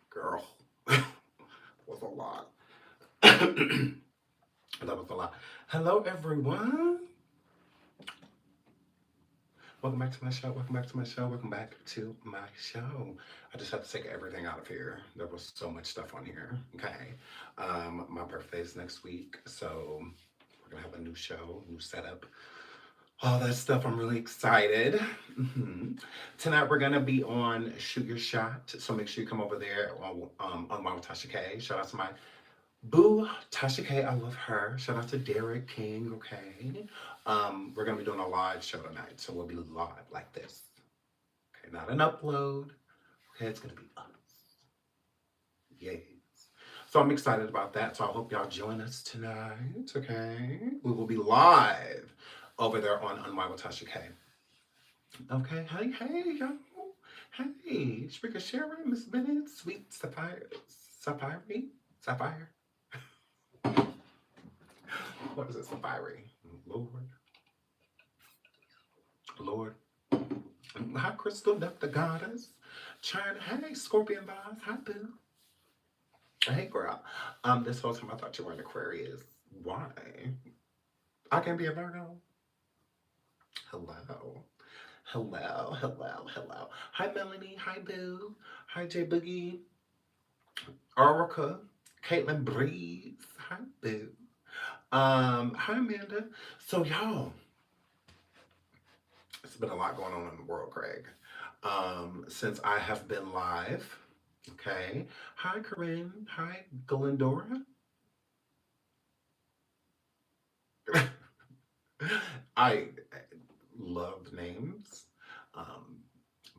Girl, was a lot. That was a lot. Hello, everyone. Welcome back to my show. Welcome back to my show. Welcome back to my show. I just have to take everything out of here. There was so much stuff on here. Okay. My birthday is next week, so we're gonna have a new show, new setup, all that stuff. I'm really excited. Tonight we're gonna be on Shoot Your Shot, so make sure you come over there on my Tasha K. Shout out to my boo, Tasha K. I love her. Shout out to Derek King. Okay, we're gonna be doing a live show tonight, so we'll be live like this. Okay, not an upload. Okay, it's gonna be us. Yes. So I'm excited about that. So I hope y'all join us tonight. Okay, we will be live over there on Unwild Tasha K. Okay, hey, y'all. Hey, Shrika Sharon, Miss Bennett, Sweet Sapphire. What is it, Sapphire? Lord, Lord. Hi, Crystal, the goddess. China, hey, Scorpion Vibes, hi, boo. Hey, girl. This whole time I thought you were an Aquarius. Why? I can be a Virgo. Hello. Hello. Hi, Melanie. Hi, Boo. Hi, J Boogie. Orica. Caitlin Breeze. Hi, Boo. Hi, Amanda. So, y'all, it's been a lot going on in the world, Craig. Since I have been live. Okay. Hi, Corinne. Hi, Glendora. I love names, um,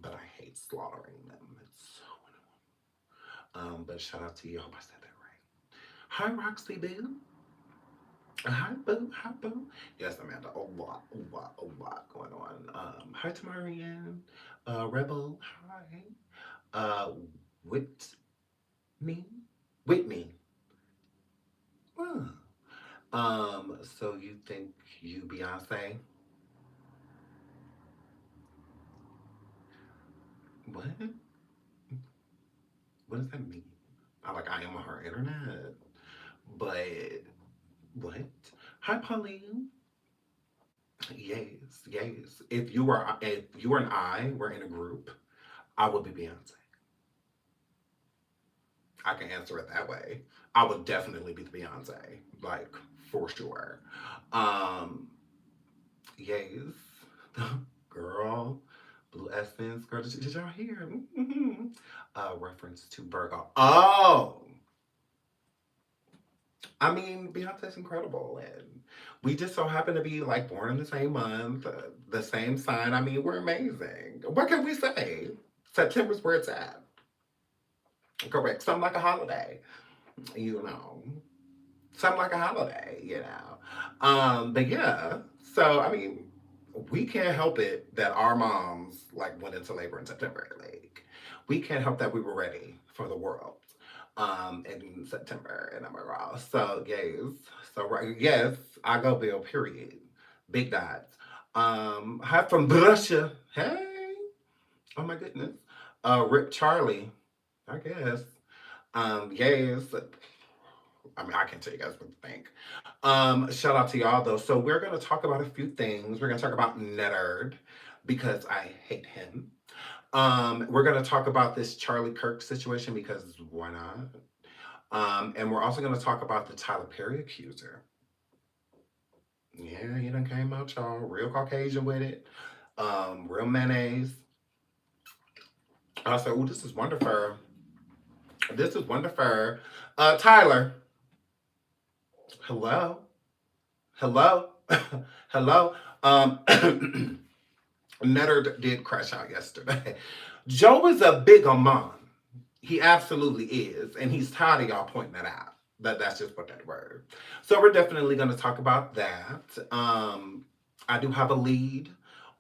but I hate slaughtering them. It's so annoying. But shout out to you. I hope I said that right. Hi, Roxy Boo. Hi, Boo. Hi, Boo. Yes, Amanda. A lot going on. Hi, Tamarian. Rebel. Hi. Uh, Whitney. Whitney. Huh. So you think you Beyonce? What? What does that mean? I am on her internet. But what? Hi, Pauline. Yes. If you and I were in a group, I would be Beyonce. I can answer it that way. I would definitely be the Beyonce, like for sure. Um, yes, girl, Blue Essence, girl. Did y'all hear? Reference to Virgo. Oh, I mean, Beyonce's incredible, and we just so happen to be like born in the same month, the same sign. I mean, we're amazing. What can we say? September's where it's at. Correct. Something like a holiday, you know. Something like a holiday, you know. But yeah. So I mean, we can't help it that our moms like went into labor in September. Like, we can't help that we were ready for the world in September and I'm raw. So yes. So right, yes, I go Bill, period. Big dots. Hi from Russia. Hey. Oh my goodness. Rip Charlie, I guess. Yes. I mean, I can tell you guys what to think. Shout out to y'all though. So we're gonna talk about a few things. We're gonna talk about Netta because I hate him. We're gonna talk about this Charlie Kirk situation because why not? And we're also gonna talk about the Tyler Perry accuser. Yeah, he done came out, y'all, real Caucasian with it. Real mayonnaise. I said, "Oh, this is wonderful. This is wonderful." Tyler, hello, hello, hello. Nutter did crash out yesterday. Joe is a big man. He absolutely is, and he's tired of y'all pointing that out. That's just what that word. So we're definitely going to talk about that. I do have a lead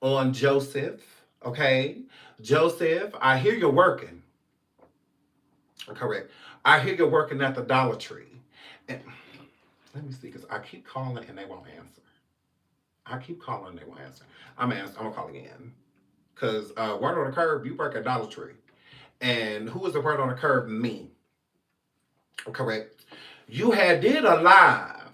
on Joseph. Okay, Joseph, I hear you're working. Correct. I hear you're working at the Dollar Tree. And let me see, because I keep calling and they won't answer. I keep calling and they won't answer. I'm gonna call again. Because word on the curb, you work at Dollar Tree. And who was the word on the curve? Me. Correct. You had did a live,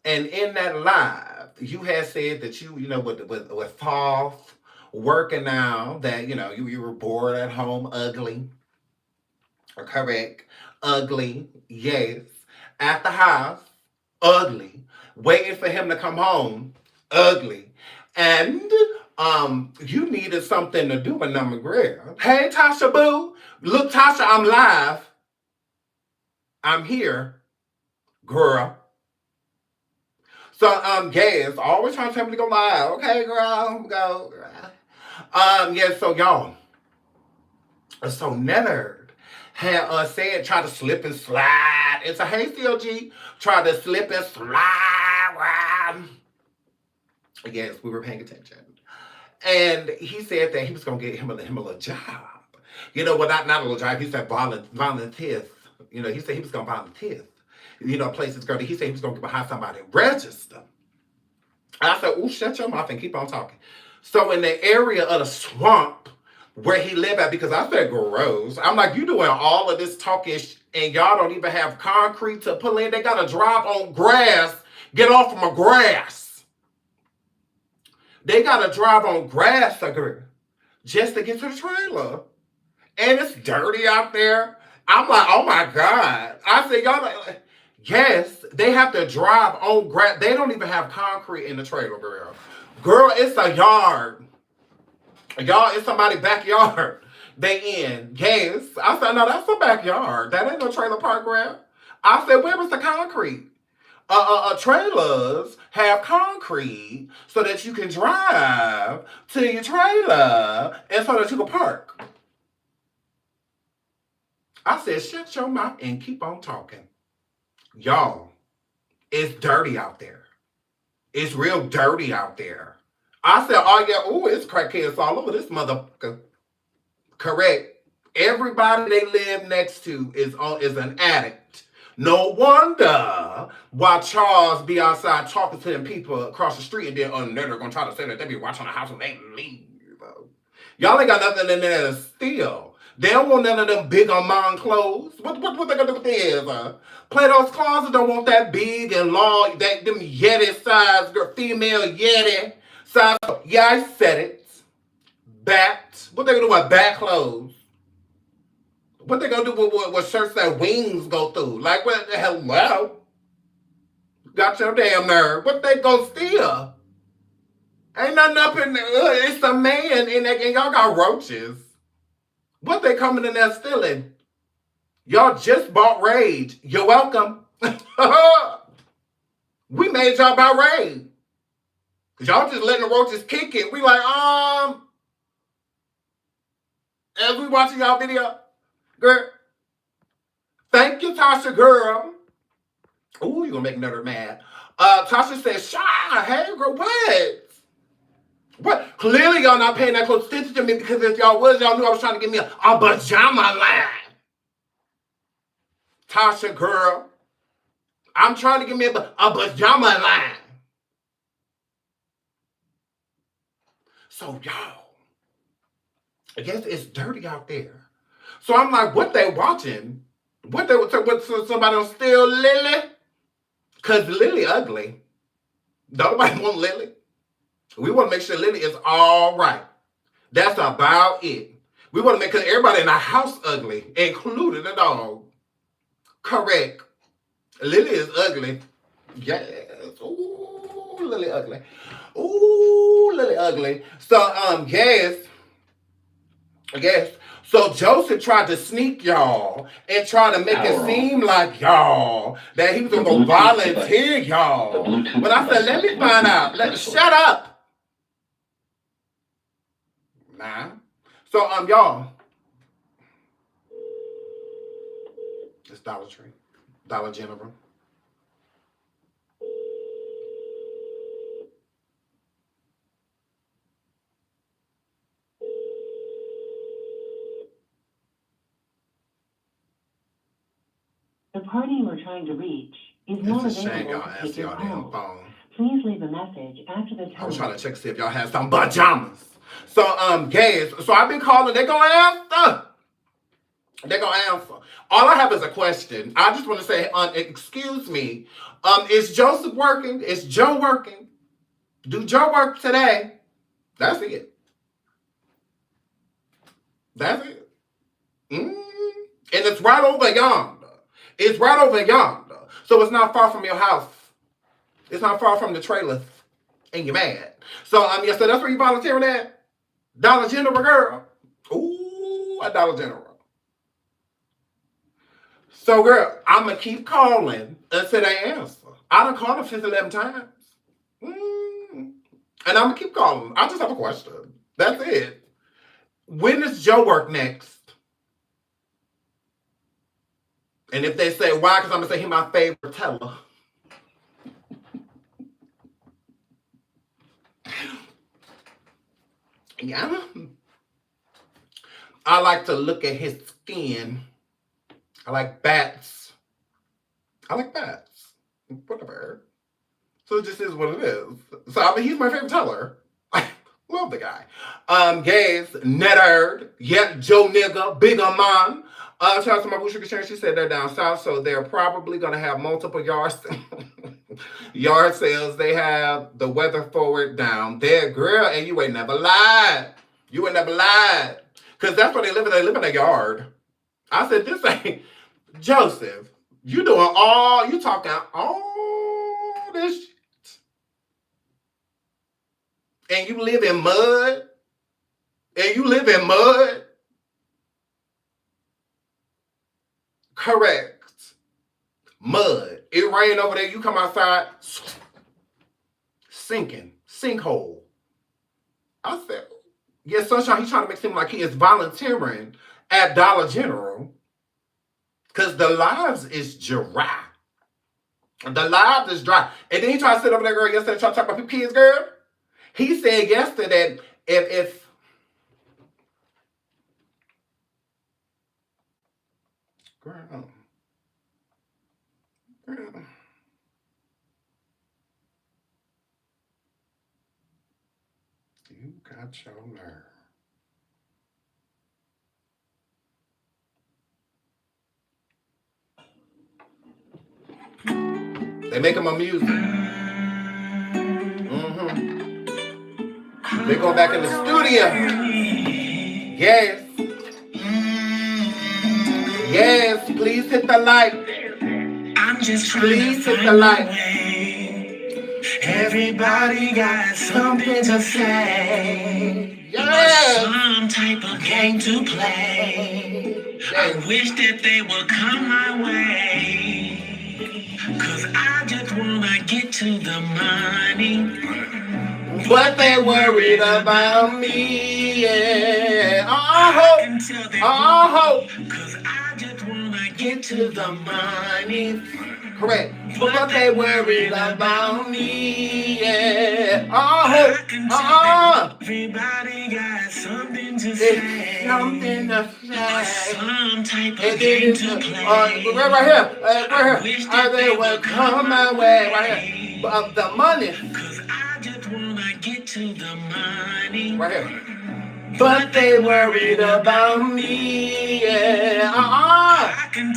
and in that live, you had said that you know, with Thoth working now, that you were bored at home, ugly. Correct. Ugly. Yes. At the house, ugly. Waiting for him to come home, ugly. And you needed something to do with Number Grill. Hey, Tasha Boo. Look, Tasha, I'm live. I'm here, girl. So, Gas, always trying to tell me to go live. Okay, girl, go. Yeah, so y'all. So Netta had said, try to slip and slide. It's a hey CLG, try to slip and slide. Yes, we were paying attention. And he said that he was gonna get him a little job. You know, well, not a little job. He said volunteer. You know, he said he was gonna volunteer. You know, places go to. He said he was gonna get behind somebody register. I said, "Ooh, shut your mouth and keep on talking." So in the area of the swamp where he lived at, because I said gross. I'm like, you doing all of this talking and y'all don't even have concrete to pull in. They gotta drive on grass, get off from a grass. They gotta drive on grass, sucker, just to get to the trailer. And it's dirty out there. I'm like, oh my God. I said, y'all, yes, they have to drive on grass. They don't even have concrete in the trailer, girl. Girl, it's a yard. Y'all, it's somebody's backyard. They in. Yes. I said, no, that's a backyard. That ain't no trailer park, girl. I said, where was the concrete? Trailers have concrete so that you can drive to your trailer and so that you can park. I said, shut your mouth and keep on talking. Y'all, it's dirty out there. It's real dirty out there. I said, oh yeah, ooh, it's crackheads all over this motherfucker. Correct. Everybody they live next to is an addict. No wonder why Charles be outside talking to them people across the street and then they're gonna try to say that they be watching the house when they leave. Y'all ain't got nothing in there to steal. They don't want none of them big Armand clothes. What they gonna do with theirs? Plato's Closet don't want that big and long, them Yeti size, female Yeti size. Yeah, I said it. Bat. What they gonna do with bat clothes? What they gonna do with shirts that wings go through? Like, what the hell? Well, got your damn nerve. What they gonna steal? Ain't nothing up in there. It's a man in there, and y'all got roaches. What they coming in there stealing? Y'all just bought Rage. You're welcome. We made y'all buy Rage. Cause y'all just letting the roaches kick it. We like, as we watching y'all video, girl. Thank you, Tasha, girl. Ooh, you gonna make Netta mad. Tasha says, Shy, hey, girl, what? What? Clearly, y'all not paying that close attention to me because if y'all was, y'all knew I was trying to give me a pajama line. Tasha, girl, I'm trying to give me a pajama line. So, y'all, I guess it's dirty out there. So I'm like, what they watching? What somebody on steal Lily? Because Lily ugly. Don't nobody want Lily. We want to make sure Lily is all right. That's about it. We want to make sure everybody in the house ugly, including the dog. Correct. Lily is ugly. Yes. Ooh, Lily ugly. Ooh, Lily ugly. So, yes. So Joseph tried to sneak y'all and try to make it seem like y'all that he was going to volunteer y'all. But I said, let me find out. Shut up. Nah. So, y'all. It's Dollar Tree. Dollar General. The party you are trying to reach is not It's a shame available y'all to answer take your y'all damn call. phone. Please leave a message after the tone. I was trying to check to see if y'all had some pajamas. So, guys, so I've been calling, they gonna answer. They're gonna answer. All I have is a question. I just want to say, excuse me, is Joseph working? Is Joe working? Do Joe work today? That's it. That's it. Mm. And it's right over yonder. It's right over yonder. So it's not far from your house. It's not far from the trailers. And you're mad. So yeah, so that's where you volunteering at? Dollar General, girl. Ooh, a Dollar General. So, girl, I'm going to keep calling until they answer. I done called them 50, 11 times. And I'm going to keep calling. I just have a question. That's it. When does Joe work next? And if they say why, because I'm going to say he's my favorite teller. Yeah. I like to look at his skin. I like bats. Whatever. So it just is what it is. So I mean, he's my favorite teller. I love the guy. Gays, Netta, yeah, Joe nigga, bigger man. Shout out to my boucher Sharon. She said they're down south, so they're probably gonna have multiple yard sales. They have the weather forward down there, girl, and you ain't never lied. You ain't never lied. Cause that's where they live in. They live in a yard. I said, this ain't Joseph. You talking all this shit. And you live in mud. Correct. Mud. It rained over there. You come outside, sinking, sinkhole. I said, yeah, Sunshine, he's trying to make it seem like he is volunteering at Dollar General. Because the lives is dry. The lives is dry. And then he tried to sit over there, girl, yesterday, trying to talk about people kids, girl. He said yesterday if girl, you got your nerve. They make him a music. They go back in the studio. Yes. Yes, please hit the like. I'm just trying please hit the like. Everybody got something to say. Yes. Or some type of game to play. Yes. I wish that they would come my way. Cause I just wanna get to the money. But they worried about me, yeah. I hope. Cause I just wanna get to the money. Correct. But they worried about me, yeah. I hope. Everybody got something to say. Something to say. Some type of game to play. Right here. They will come my way. Right here. The money. Get to the money. Right here. But they worried about me. Yeah.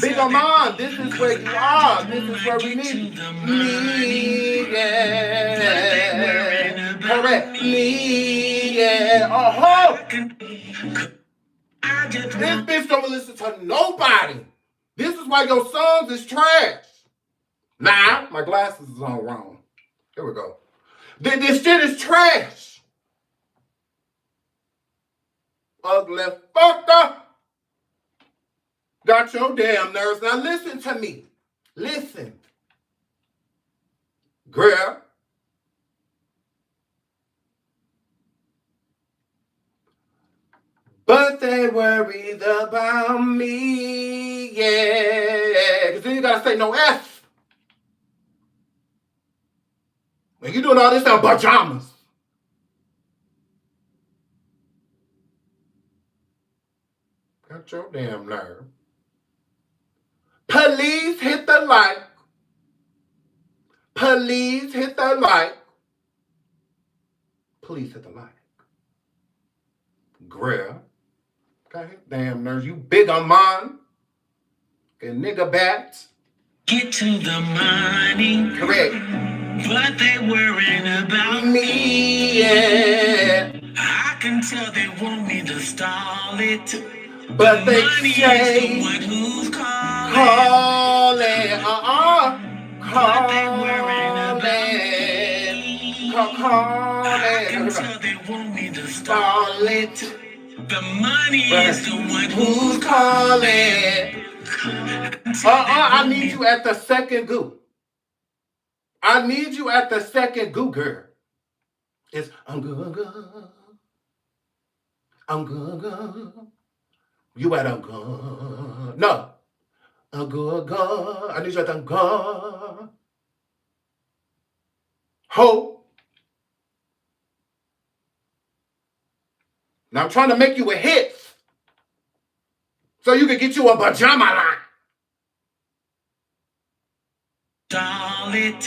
Bigger mom, this is where you are. This is where we need me. Yeah. Correct. Me. Yeah. This bitch don't listen to nobody. This is why your songs is trash. Nah, my glasses is on wrong. Here we go. This shit is trash. Ugly fucker. Got your damn nerves. Now listen to me. Listen. Girl. But they worried about me. Yeah. Because then you got to say no F. When you doing all this in pajamas. Got your damn nerve. Please hit the like. Please hit the like. Please hit the like. Grill. Got his damn nerves. You big on mine. A nigga bat. Get to the money. Correct. But they worrying about Me, yeah. I can tell they want me to stall it. But the they money say, is the one who's calling. calling, But they worrying about calling. I can tell they want me to stall it. The money is the one who's calling. I need you at the second goo. I need you at the second goo, girl. It's I'm good. I'm good. You at I'm good. No. I'm good. I need you at the good. Ho. Now I'm trying to make you a hit. So you can get you a pajama line. Stall it.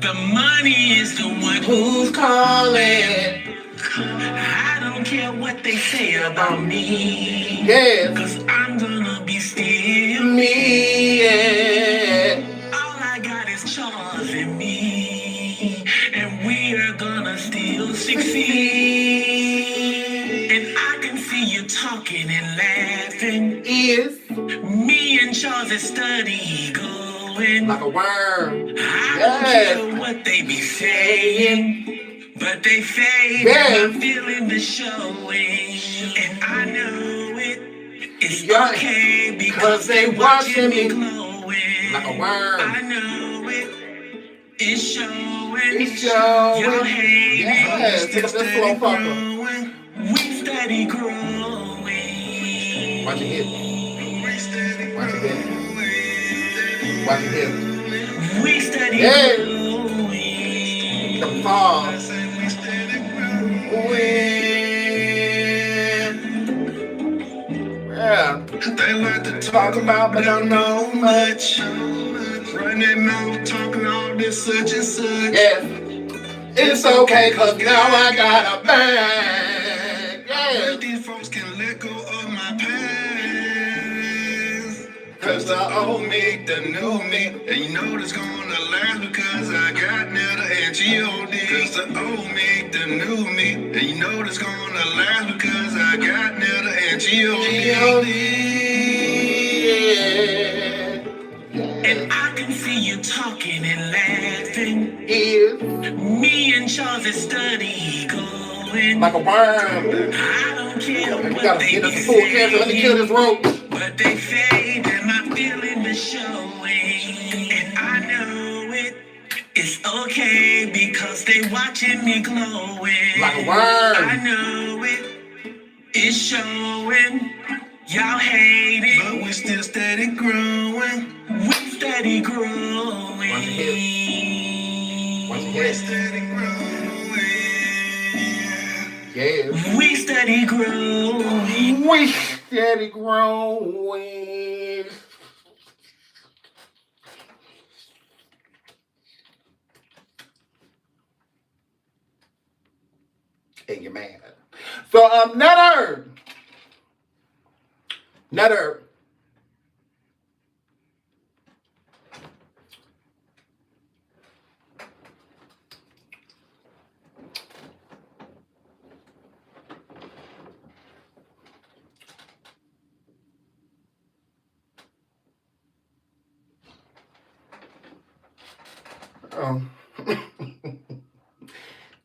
The money is the one Who's calling? I don't care what they say about me. Yes. Cause I'm gonna be still Me. Yeah. All I got is Charles and me. And we are gonna still succeed. And I can see you talking and laughing. Is Me and Charles is steady going. like a worm. I don't care what they be saying. But they fade, I'm feeling the showing, and I know it's okay because they watching me glowing. Like a worm. I know it's showing. It's showing. Y'all hate yes. it. Take up that slow fucker. We steady growing. Watch your hips. Watch your hips. Watch your hips. We steady growing. The fall. Yeah. They like to talk about, but don't know much. Running out, talking all this such and such. Yes. It's okay, cause now I got a bag. Yes. These folks can let go of my past. Cause the old me, the new me, and you know it's gonna last because I got Netta and G.O.D. Cause the old me, the new me, and you know it's gonna last because I got Netta and G.O.D. And I can see you talking and laughing. Is Me and Charles is steady going. like a worm. I don't care You what gotta they get us be a full cancer. Let me kill this rope. but they fade and I'm feeling the showing. And I know it's okay because they watching me glowing. Like a worm. I know it's showing. Y'all hate it, but we still steady growing. We steady growing. Watch your hips. Watch your hips. Steady growing. Yeah. We steady growing. We steady growing. And you're mad. So, Netta.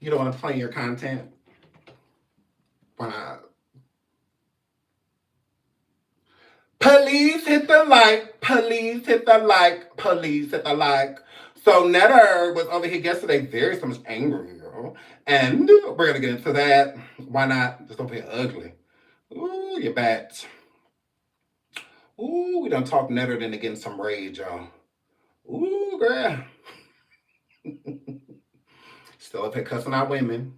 You don't want to play your content? When Please hit the like. Please hit the like. Please hit the like. So Netta was over here yesterday very so much angry, and we're gonna get into that. Why not? Just over here ugly. Ooh, you bat. Ooh, we done talk Netta into getting some rage, y'all. Ooh, girl. Still up here cussing out women.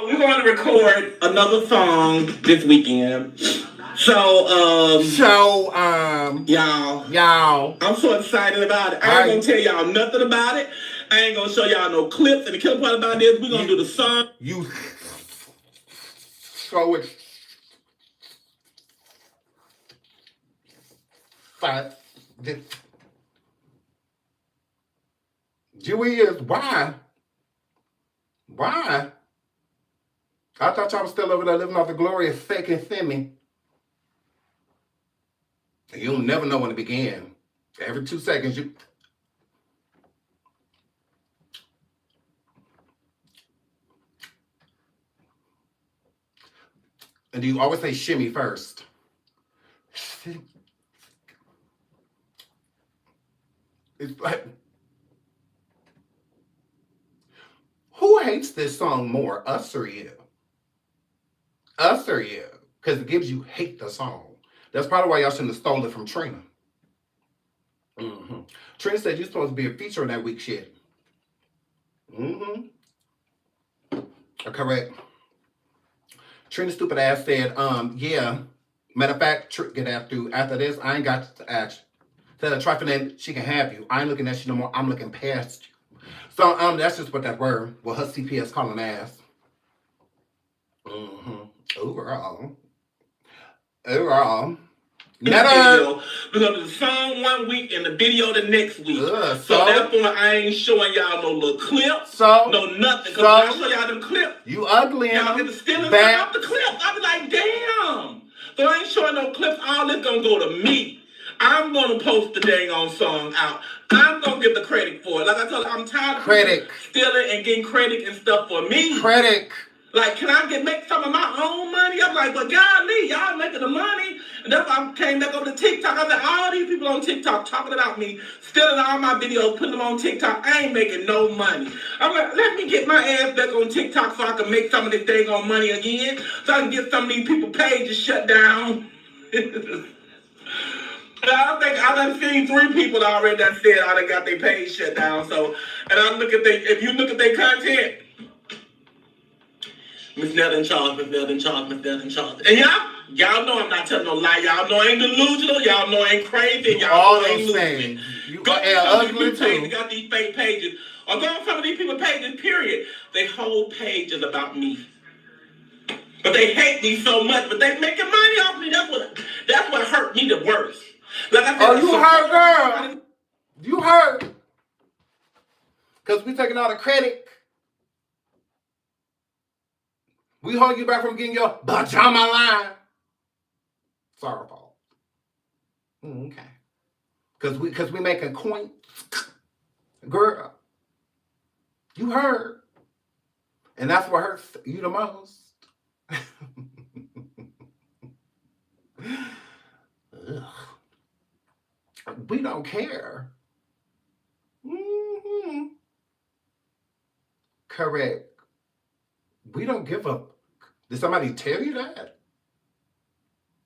We're going to record another song this weekend. So, y'all, I'm so excited about it. I ain't going to tell y'all nothing about it. I ain't going to show y'all no clips. And the killer part about this, we're going to do the song. You so excited. You is. Why? Why? I thought y'all was still over there living off the glory of fake and Femi. You'll never know when it began. Every 2 seconds, you. And do you always say shimmy first? It's like, who hates this song more, us or you? Us or you? Because it gives you hate the song. That's probably why y'all shouldn't have stolen it from Trina. Mm-hmm. Trina said you're supposed to be a feature on that week shit. Mm-hmm. Correct. Trina's stupid ass said, yeah. Matter of fact, get after this, I ain't got to ask. Tell her trifling name, she can have you. I ain't looking at you no more. I'm looking past you. So that's just what that word. Well, her CPS calling ass. Mm-hmm. Overall. Video. We're gonna do the song 1 week and the video the next week. So therefore, I ain't showing y'all no little clips, no nothing. Cause when I show y'all them clips, you ugly. Y'all get the stealing off the clip. I be like, damn. So I ain't showing no clips. All this gonna go to me. I'm gonna post the dang on song out. I'm gonna get the credit for it. Like I told you, I'm tired of stealing and getting credit and stuff for me. Like, can I make some of my own money? I'm like, but golly, y'all making the money. And that's why I came back over to TikTok. I said, all these people on TikTok talking about me, stealing all my videos, putting them on TikTok. I ain't making no money. I'm like, let me get my ass back on TikTok so I can make some of this dang on money again. So I can get some of these people pages shut down. I think I done seen 3 people already that said I done got their page shut down. So, and I look at if you look at their content, Miss Netta and Charles. And y'all know I'm not telling no lie. Y'all know I ain't delusional. Y'all know I ain't crazy. Y'all know I ain't losing. Go on some of these people pages, got these fake pages. Or go on some of these people pages, period. Their whole page is about me. But they hate me so much, but they making money off me. That's what hurt me the worst. Like I said, you hurt, girl. You hurt. Because we taking all the credit. We hold you back from getting your pajama line. Sorry, Paul. Okay. Because we making coins. Girl. You hurt. And that's what hurts you the most. We don't care. Mm-hmm. Correct. We don't give up. Did somebody tell you that?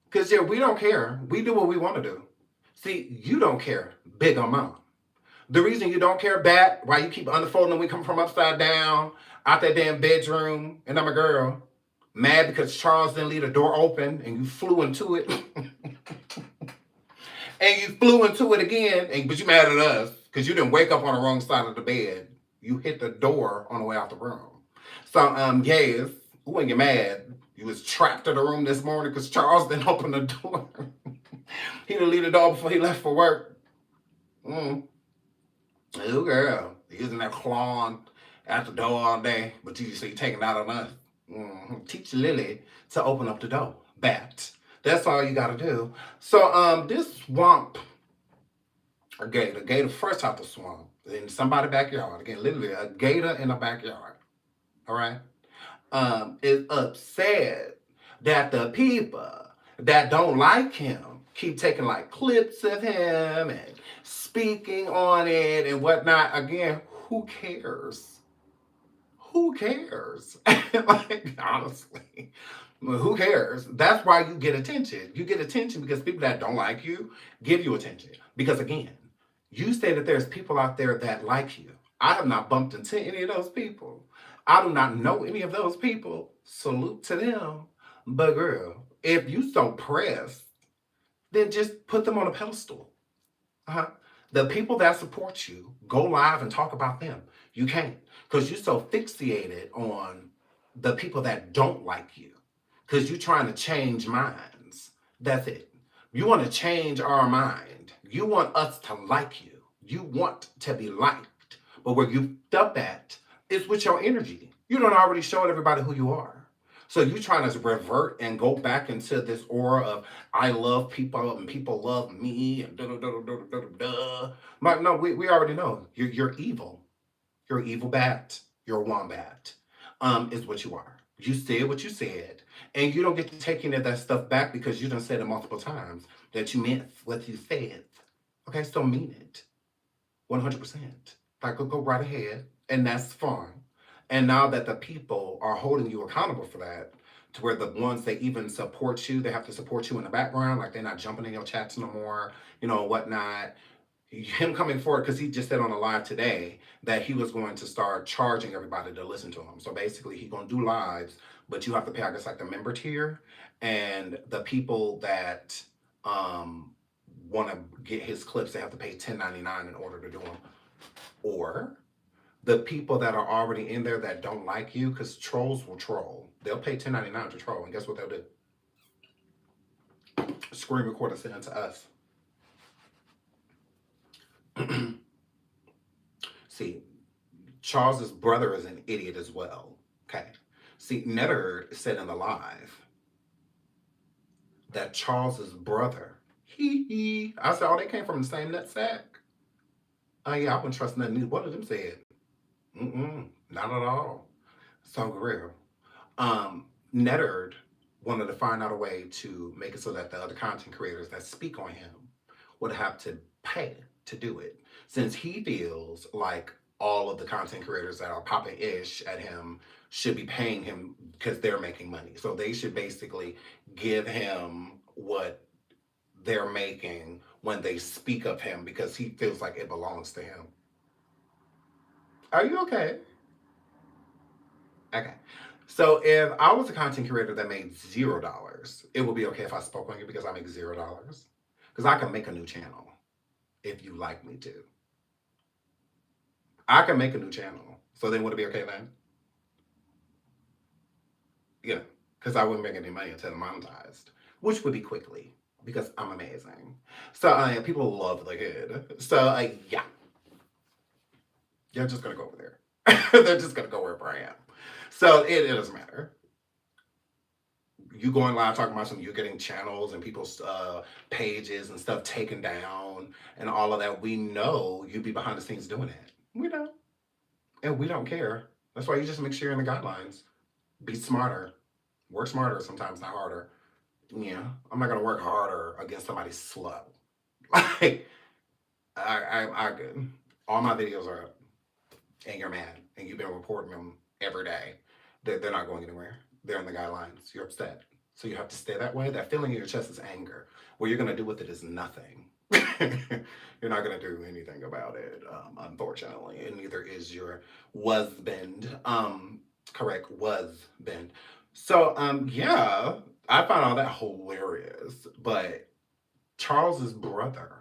Because, yeah, we don't care. We do what we want to do. See, you don't care. Big on mom. The reason you don't care, Bat, why you keep unfolding and we come from upside down, out that damn bedroom, and I'm a girl, mad because Charles didn't leave the door open and you flew into it. And you flew into it again, but you mad at us because you didn't wake up on the wrong side of the bed. You hit the door on the way out the room. So, yes, when you're mad, you was trapped in the room this morning because Charles didn't open the door. He didn't leave the door before he left for work. Oh, girl. He was in there clawing at the door all day, but you see taking out on us. Teach Lily to open up the door. Bat. That's all you got to do. So, this swamp, a gator fresh out the swamp, in somebody's backyard. Again, literally a gator in a backyard. All right? Is upset that the people that don't like him keep taking like clips of him and speaking on it and whatnot. Again, who cares? Who cares? Like, honestly, who cares? That's why you get attention. You get attention because people that don't like you give you attention. Because again, you say that there's people out there that like you. I have not bumped into any of those people. I do not know any of those people. Salute to them. But girl, if you so pressed, then just put them on a pedestal. The people that support you, go live and talk about them. You can't. Because you're so fixated on the people that don't like you. Because you're trying to change minds. That's it. You want to change our mind. You want us to like you. You want to be liked. But where you up at is with your energy. You don't already show everybody who you are. So you trying to revert and go back into this aura of I love people and people love me and da da da da da da da. But no, we already know you're evil. You're an evil bat. You're a wombat. Is what you are. You said what you said, and you don't get to take any of that stuff back because you done said it multiple times that you meant what you said. Okay, so mean it 100%. Like, go right ahead, and that's fine. And now that the people are holding you accountable for that, to where the ones that even support you, they have to support you in the background, like they're not jumping in your chats no more, whatnot. Him coming forward, because he just said on a live today that he was going to start charging everybody to listen to him. So basically, he's going to do lives, but you have to pay, I guess, like the member tier, and the people that want to get his clips, they have to pay $10.99 in order to do them. Or the people that are already in there that don't like you, because trolls will troll. They'll pay $10.99 to troll, and guess what they'll do? Screen record and send it to us. See, Charles's brother is an idiot as well. Okay. See, Netta said in the live that Charles's brother, I said, oh, they came from the same nut sack. Oh yeah, I wouldn't trust nothing neither one of them said. Not at all. So real. Netta wanted to find out a way to make it so that the other content creators that speak on him would have to pay to do it, since he feels like all of the content creators that are popping ish at him should be paying him because they're making money. So they should basically give him what they're making when they speak of him, because he feels like it belongs to him. Are you okay? Okay. So if I was a content creator that made $0, it would be okay if I spoke on you because I make $0. Because I can make a new channel if you like me to. I can make a new channel. So then would it be okay then? Yeah. Because I wouldn't make any money until monetized, which would be quickly because I'm amazing. So people love the kid. So yeah. They're just going to go over there. They're just going to go wherever I am. So it doesn't matter. You going live talking about you're getting channels and people's pages and stuff taken down and all of that. We know you be behind the scenes doing that. We know. And we don't care. That's why you just make sure you're in the guidelines. Be smarter. Work smarter sometimes, not harder. Yeah. I'm not going to work harder against somebody slow. Like, I good. All my videos are up. And you're mad. And you've been reporting them every day. They're not going anywhere. They're in the guidelines. You're upset. So you have to stay that way. That feeling in your chest is anger. What you're going to do with it is nothing. You're not going to do anything about it, unfortunately. And neither is your husband. Correct, husband. So, yeah, I found all that hilarious. But Charles's brother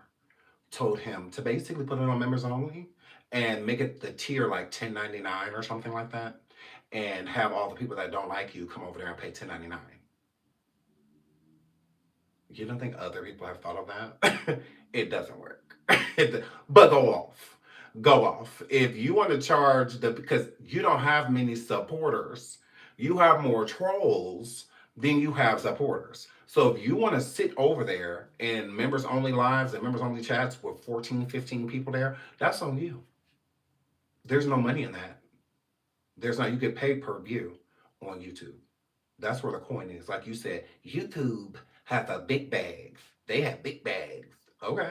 told him to basically put it on members only and make it the tier like $10.99 or something like that, and have all the people that don't like you come over there and pay $10.99. You don't think other people have thought of that? It doesn't work. But go off. If you want to charge because you don't have many supporters, you have more trolls than you have supporters. So if you want to sit over there in members only lives and members only chats with 14, 15 people there, that's on you. There's no money in that. You get paid per view on YouTube. That's where the coin is. Like you said, YouTube has a big bags. They have big bags. Okay.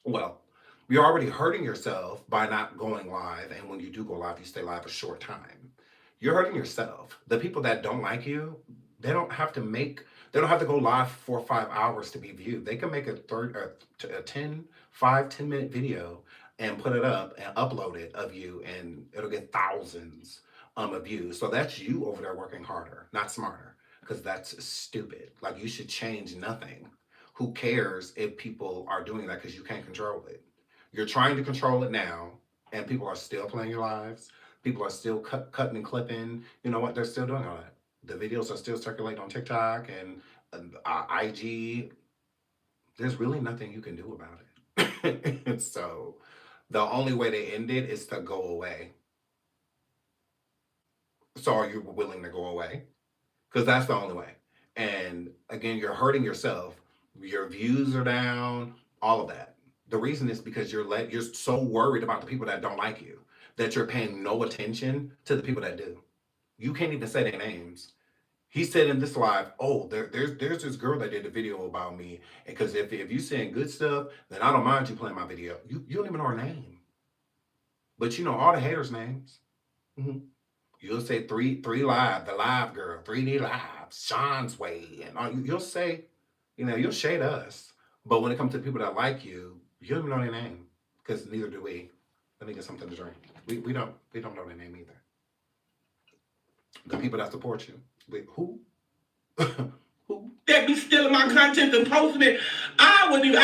Well, you're already hurting yourself by not going live. And when you do go live, you stay live a short time. You're hurting yourself. The people that don't like you, they don't have to go live for 5 hours to be viewed. They can make a 10-minute video and put it up and upload it of you, and it'll get thousands of views. So that's you over there working harder, not smarter, because that's stupid. Like, you should change nothing. Who cares if people are doing that because you can't control it? You're trying to control it now, and people are still playing your lives. People are still cutting and clipping. You know what? They're still doing all that. The videos are still circulating on TikTok and IG. there's really nothing you can do about it. So the only way to end it is to go away. So are you willing to go away? Because that's the only way. And again, you're hurting yourself. Your views are down, all of that. The reason is because you're so worried about the people that don't like you that you're paying no attention to the people that do. You can't even say their names. He said in this live, oh, there's this girl that did a video about me. And because if you saying good stuff, then I don't mind you playing my video. You don't even know her name. But you know all the haters' names. Hmm. You'll say three live, the live girl, 3D live, Sean's way, and all, you'll say, you'll shade us. But when it comes to people that like you, you don't even know their name because neither do we. Let me get something to drink. We don't know their name either. The people that support you. Wait, who? Who? That be stealing my content and posting it. I wouldn't even.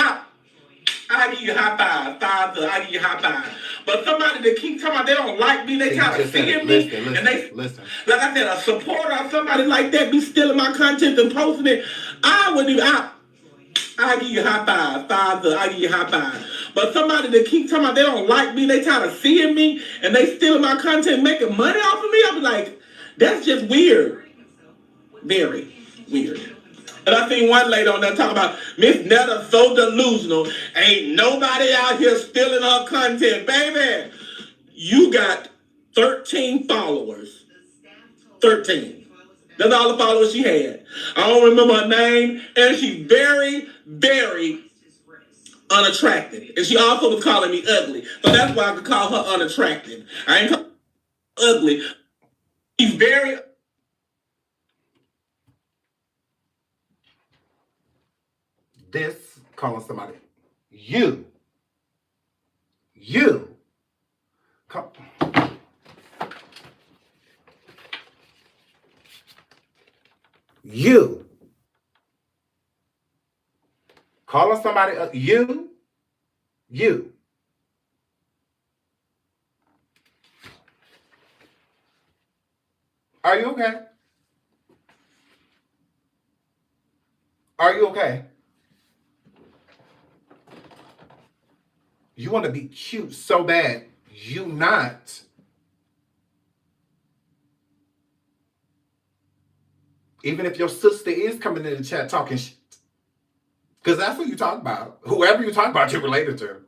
I give you a high five, father. I give you a high five. But somebody that keep talking about they don't like me, they try to see me, and they listen. Like I said, a supporter or somebody like that be stealing my content and posting it. I wouldn't even. I give you a high five, father. I give you a high five. But somebody that keep talking about they don't like me, they try to see me, and they stealing my content, making money off of me. I be like, that's just weird. Very weird. And I seen one lady on there talking about Miss Netta so delusional. Ain't nobody out here stealing her content. Baby, you got 13 followers. 13. That's all the followers she had. I don't remember her name. And she's very, very unattractive. And she also was calling me ugly. So that's why I could call her unattractive. I ain't call her ugly. She's very... This calling somebody you call, you calling somebody you are you okay? Are you okay? You want to be cute so bad, you not. Even if your sister is coming in the chat talking shit. Because that's what you talk about. Whoever you talk about, you're related to.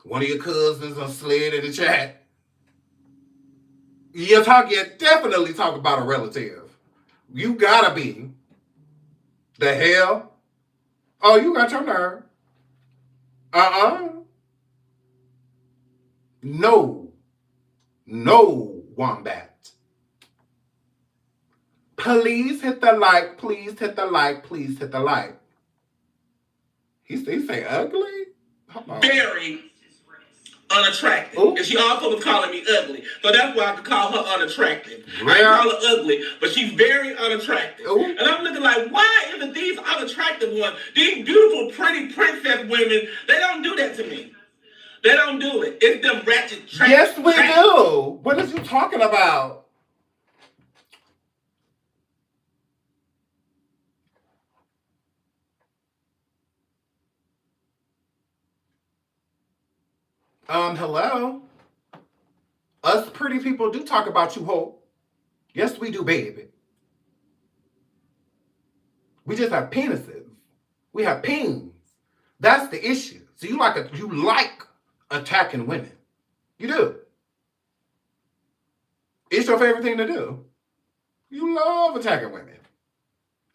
One of your cousins or slid in the chat. You definitely talk about a relative. You gotta be. The hell? Oh, you got your nerve. No, Wombat. Please hit the like. Please hit the like. Please hit the like. He say ugly? Very unattractive. Ooh. And she also was calling me ugly. So that's why I could call her unattractive. Yeah. I ain't call her ugly, but she's very unattractive. Ooh. And I'm looking like, why isn't these unattractive ones, these beautiful, pretty princess women, they don't do that to me. They don't do it. It's them ratchet. Yes, we do. What is you talking about? Hello? Us pretty people do talk about you, Hope. Yes, we do, baby. We just have penises. We have peens. That's the issue. So you like attacking women. You do. It's your favorite thing to do. You love attacking women.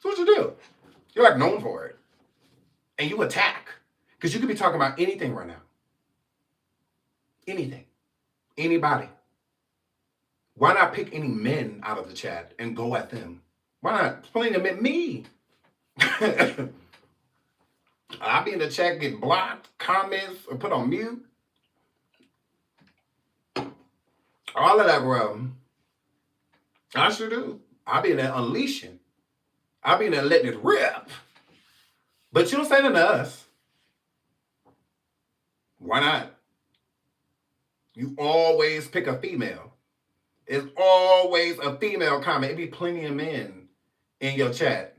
That's what you do. You're like known for it. And you attack. Because you could be talking about anything right now. Anything. Anybody. Why not pick any men out of the chat and go at them? Why not playing them at me? I'll be in the chat getting blocked, comments, or put on mute. All of that, bro. I sure do. I'll be in there unleashing. I'll be in there letting it rip. But you don't say nothing to us. Why not? You always pick a female. It's always a female comment. It be plenty of men in your chat.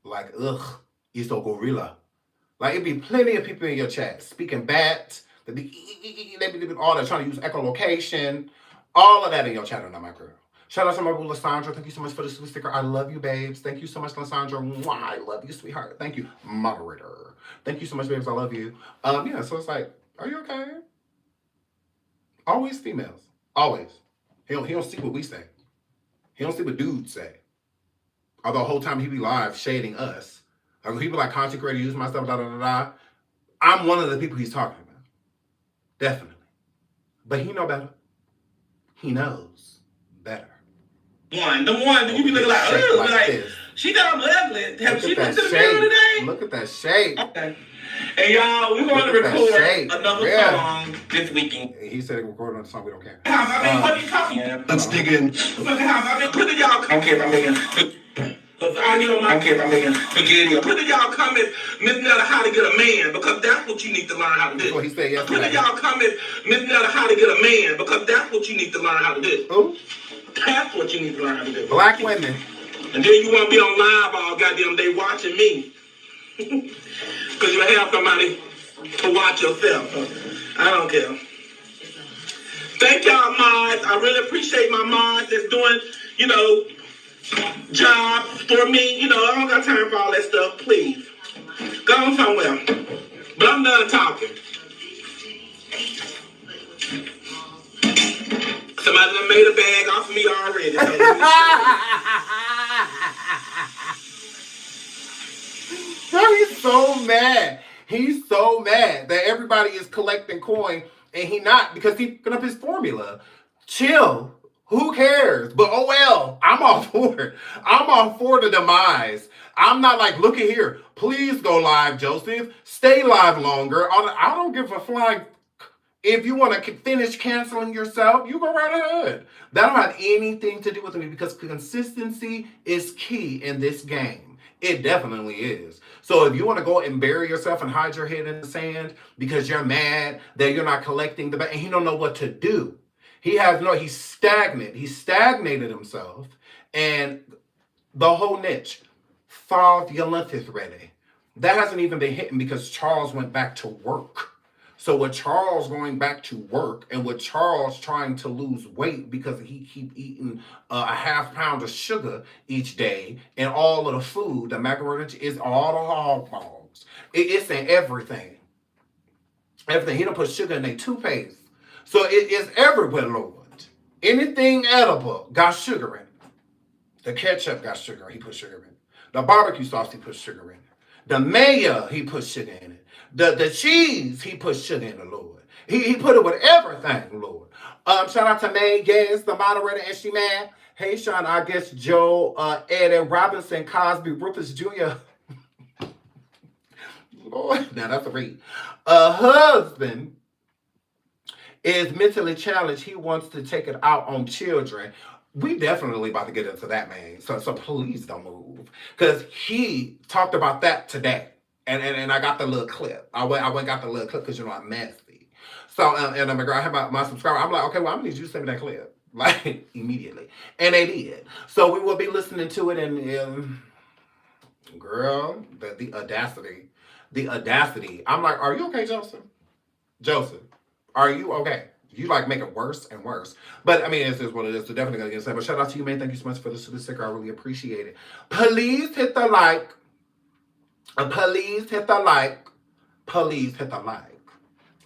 Like, ugh, he's so gorilla. Like, it'd be plenty of people in your chat speaking bad. They be doing all that, trying to use echolocation. All of that in your chat are not my girl. Shout out to my boo, Lysandra. Thank you so much for the super sticker. I love you, babes. Thank you so much, Lysandra. Mwah, I love you, sweetheart. Thank you, moderator. Thank you so much, babes. I love you. Yeah, so it's like, are you okay? Always females. Always. He don't see what we say. He don't see what dudes say. Although the whole time he be live shading us. Like, people like content creator use my stuff, da da da da. I'm one of the people he's talking about. Definitely. But he know better. He knows better. The one that you be looking like, ugh, like she got ugly. Have she looked in the mirror today? Look at that shape. Okay. And y'all, we're going to record another song this weekend. He said record another song, we don't care. What are you talking about? Let's dig in. Put in y'all, I don't care if I'm making. I don't care if I'm making spaghetti. Put in y'all comments, Miss Netta, how to get a man, because that's what you need to learn how to do. That's what he said yesterday. Put in y'all comments, Miss Netta, how to get a man, because that's what you need to learn how to do. Who? That's what you need to learn how to do. Black women. And then you want to be on live all goddamn day watching me. Because you have somebody to watch yourself. I don't care. Thank y'all, mods. I really appreciate my mods that's doing, job for me. I don't got time for all that stuff. Please. Go on somewhere. But I'm done talking. Somebody done made a bag off of me already. He's so mad. He's so mad that everybody is collecting coin and he not, because he picking up his formula. Chill. Who cares? But oh well, I'm all for it. I'm all for the demise. I'm not like, look at here. Please go live, Joseph. Stay live longer. I don't give a flying. If you want to finish canceling yourself, you go right ahead. That don't have anything to do with me, because consistency is key in this game. It definitely is. So if you want to go and bury yourself and hide your head in the sand because you're mad that you're not collecting the, and he don't know what to do. He's stagnant. He stagnated himself. And the whole niche, fall your length is ready. That hasn't even been hitting because Charles went back to work. So with Charles going back to work and with Charles trying to lose weight because he keep eating a half pound of sugar each day and all of the food, the macaroni is all the hog balls. It's in everything. Everything. He don't put sugar in their toothpaste. So it is everywhere, Lord. Anything edible got sugar in it. The ketchup got sugar. He put sugar in it. The barbecue sauce, he put sugar in it. The mayo, he put sugar in it. The cheese, he put sugar in the Lord. He put it with everything, Lord. Shout out to May, yes, the moderator, and she mad. Hey, Sean, I guess Joe, Eddie, Robinson, Cosby, Rufus Jr. Lord, now that's a read. Husband is mentally challenged. He wants to take it out on children. We definitely about to get into that, man. So please don't move. Because he talked about that today. And I got the little clip. I went and got the little clip because, I'm messy. So, and I'm I have my subscriber. I'm like, okay, well, I'm going to need you to send me that clip. Like, immediately. And they did. So we will be listening to it. And girl, the audacity. The audacity. I'm like, are you okay, Joseph? Joseph, are you okay? You make it worse and worse. But I mean, it's just what it is. So definitely going to get that. But shout out to you, man. Thank you so much for the super sticker. I really appreciate it. Please hit the like. Please hit the like. Please hit the like.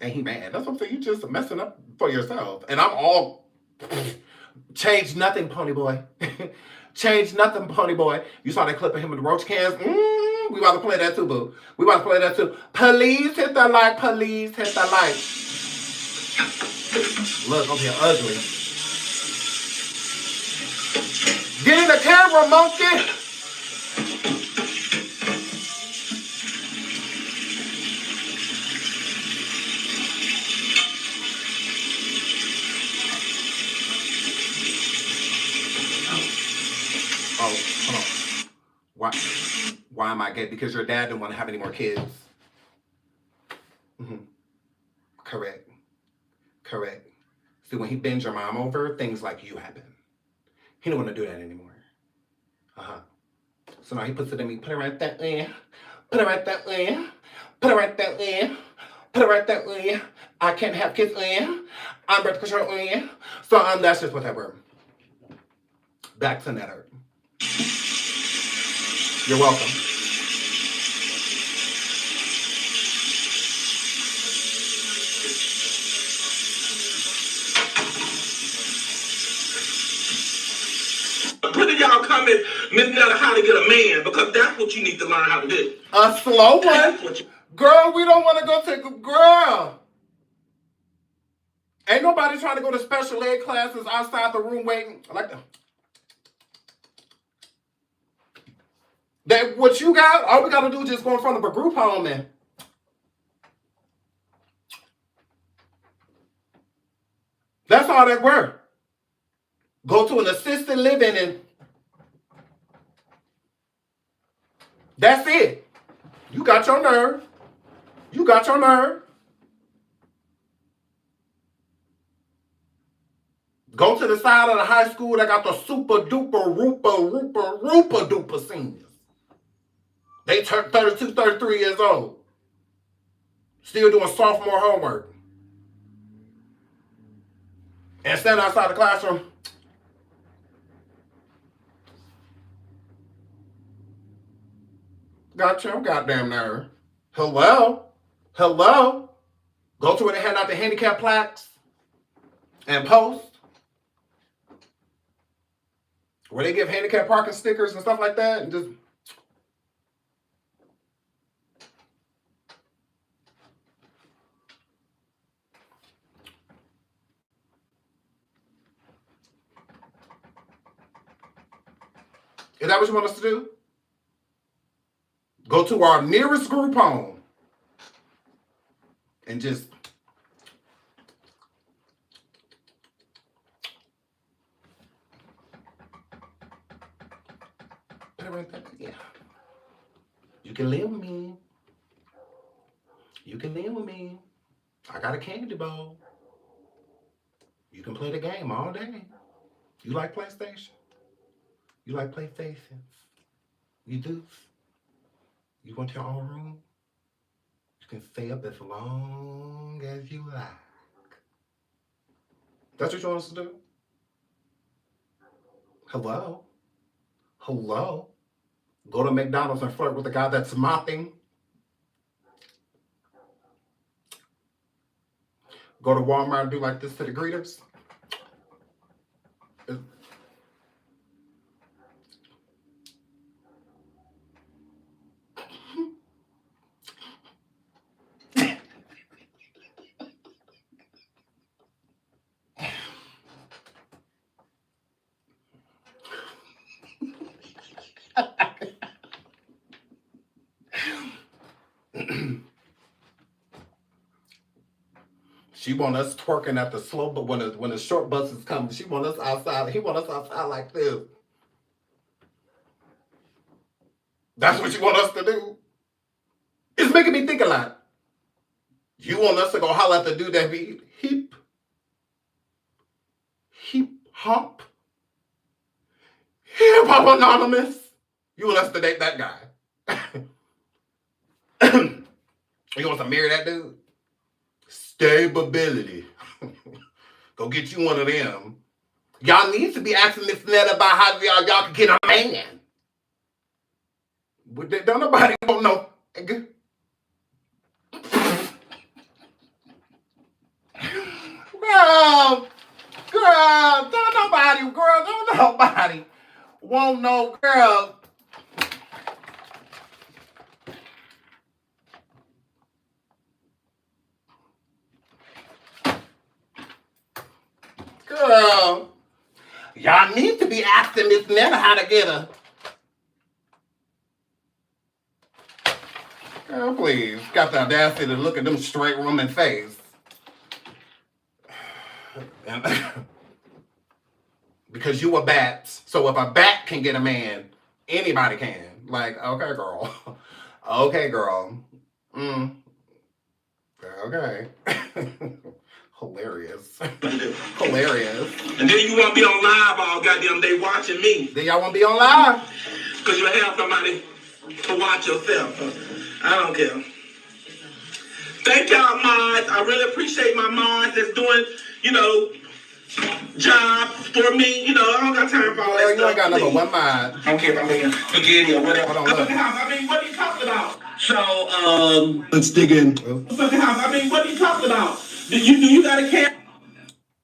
And he mad. That's what I'm saying. You just messing up for yourself. And I'm all change nothing, pony boy. Change nothing, pony boy. You saw that clip of him with the roach cans? We about to play that too, boo. We about to play that too. Please hit the like. Please hit the like. Look, over here, ugly. Get in the camera, monkey. Oh, hold on. Why am I gay? Because your dad didn't want to have any more kids. Correct. See, when he bends your mom over, things like you happen. He don't want to do that anymore. So now he puts it in me. Put it right that way. Put it right that way. Put it right there, put it right there, I can't have kids, I'm birth control, So that's just what that word. Back to Netta. You're welcome. Put in y'all comments, Miss Netta, how to get a man, because that's what you need to learn how to do. A slow one? Girl, we don't want to go to, girl. Ain't nobody trying to go to special ed classes outside the room waiting. Like that. What you got, all we got to do is just go in front of a group home and that's all that work. Go to an assisted living and that's it. You got your nerve. You got your nerve. Go to the side of the high school that got the super duper rooper duper seniors. They turned 32, 33 years old. Still doing sophomore homework. And stand outside the classroom. Got your goddamn nerve. Hello? Hello? Go to where they hand out the handicap plaques and post. Where they give handicap parking stickers and stuff like that. And just. Is that what you want us to do? Go to our nearest group home and just put it right there. Yeah. You can live with me. You can live with me. I got a candy bowl. You can play the game all day. You like PlayStation? You like PlayStations? You do? You want your own room? You can stay up as long as you like. That's what you want us to do? Hello? Hello? Go to McDonald's and flirt with the guy that's mopping. Go to Walmart and do like this to the greeters. She want us twerking at the slow, but when the short buses come, she want us outside. He want us outside like this. That's what you want us to do. It's making me think a lot. You want us to go holler at the dude that be hip hop anonymous. You want us to date that guy. You want to marry that dude? Stability. Go get you one of them. Y'all need to be asking Miss Netta about how y'all can get a man. But don't nobody want no. Girl, don't nobody want no girl. Girl, y'all need to be asking Miss Netta how to get her. Girl, please. Got the audacity to look at them straight woman face. Because you a bat. So if a bat can get a man, anybody can. Like, okay, girl. Okay, girl. Okay. Hilarious. Hilarious. And then you won't be on live all goddamn day watching me. Then y'all won't be on live? Because you'll have somebody to watch yourself. I don't care. Thank y'all, mods. I really appreciate my mods that's doing, jobs for me. I don't got time for all that Girl, stuff. you ain't got number please. one mind. I don't care if I'm being spaghetti or whatever. Hold on, look. What are you talking about? So, let's dig in. What are you talking about? Do you got a can?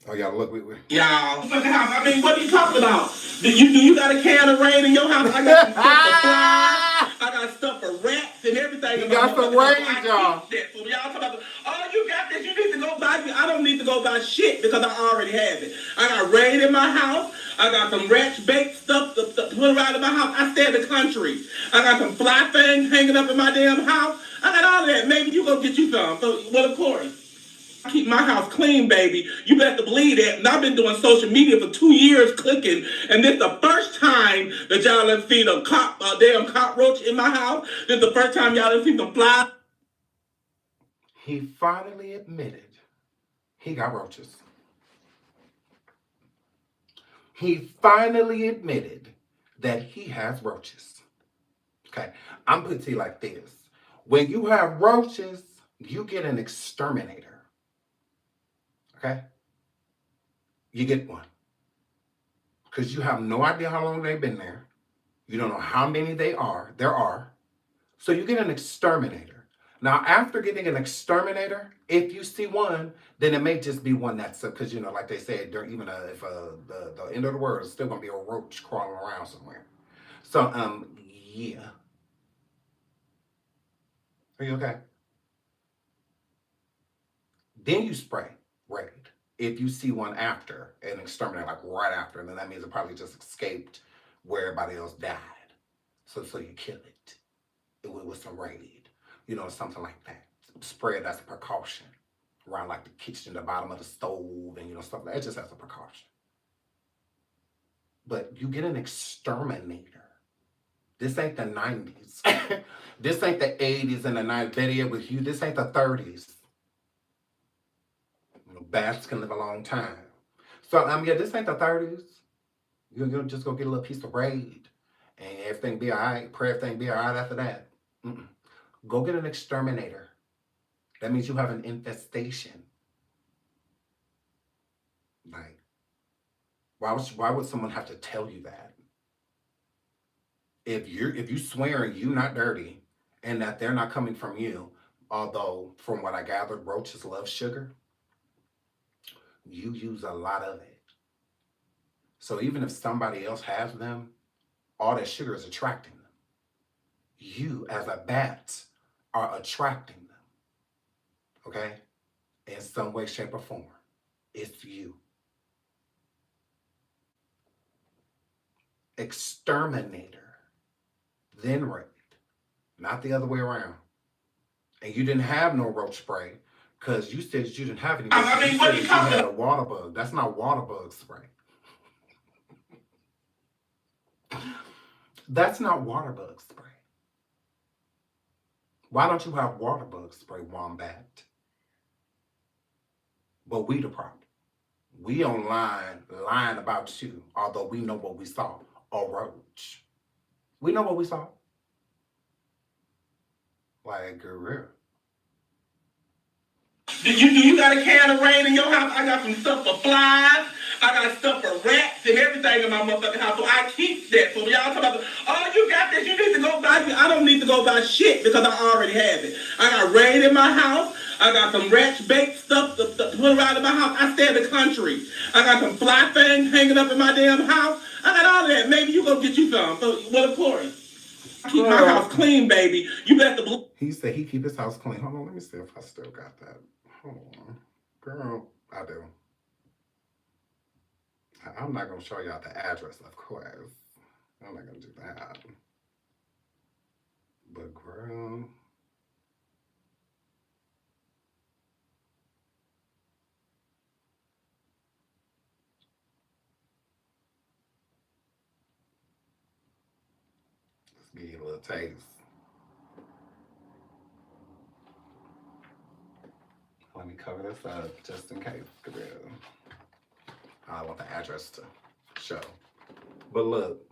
Oh, y'all, look. Y'all. What are you talking about? Do you got a can of rain in your house? I got some stuff for flies. I got stuff for rats and everything. You got some rain, y'all. Y'all talking about, oh, you got this. You need to go buy. I don't need to go buy shit because I already have it. I got rain in my house. I got some rats baked stuff to put around in my house. I stay in the country. I got some fly things hanging up in my damn house. I got all that. Maybe you go get you some. So, well, of course. I keep my house clean, baby. You better believe that. And I've been doing social media for 2 years cooking, and this is the first time that y'all have seen a damn cockroach in my house. This is the first time y'all have seen the fly. He finally admitted he got roaches. He finally admitted that he has roaches. Okay, I'm putting it to you like this. When you have roaches, you get an exterminator. Okay? You get one. Because you have no idea how long they've been there. You don't know how many there are. So you get an exterminator. Now, after getting an exterminator, if you see one, then it may just be one that's, because, like they said, even if the end of the world is still going to be a roach crawling around somewhere. So, yeah. Are you okay? Then you spray Raid. If you see one after an exterminator, like right after, then that means it probably just escaped where everybody else died. So you kill it with some Raid, something like that. Spray it as a precaution around like the kitchen, the bottom of the stove, and stuff like that. It just as a precaution. But you get an exterminator. This ain't the 90s. This ain't the 80s and the 90s. Video with you. This ain't the 30s. Bats can live a long time. So, this ain't the 30s. You'll just go get a little piece of Raid and everything be all right. Pray everything be all right after that. Go get an exterminator. That means you have an infestation. Like, why would someone have to tell you that? If you swearing you not dirty and that they're not coming from you, although from what I gathered, roaches love sugar. You use a lot of it. So even if somebody else has them, all that sugar is attracting them. You, as a bat, are attracting them. Okay? In some way, shape, or form. It's you. Exterminator. Then Raid. Not the other way around. And you didn't have no roach spray. Because you said you didn't have any. You said you had a water bug. That's not water bug spray. That's not water bug spray. Why don't you have water bug spray, Wombat? But we the problem. We online lying about you, although we know what we saw. A roach. We know what we saw. Like, girl. Do you got a can of rain in your house? I got some stuff for flies. I got stuff for rats and everything in my motherfucking house. So I keep that. So y'all talking about, oh, you got this. You need to go buy. I don't need to go buy shit because I already have it. I got rain in my house. I got some rats baked stuff to put around in my house. I stay in the country. I got some fly things hanging up in my damn house. I got all that. Maybe you go get you some. So, well, of course. I keep my house clean, baby. You better believe. He said he keep his house clean. Hold on, let me see if I still got that. Hold on. Girl, I do. I'm not going to show y'all the address, of course. I'm not going to do that. But, girl. Let's give you a little taste. Let me cover this up just in case. I want the address to show. But look.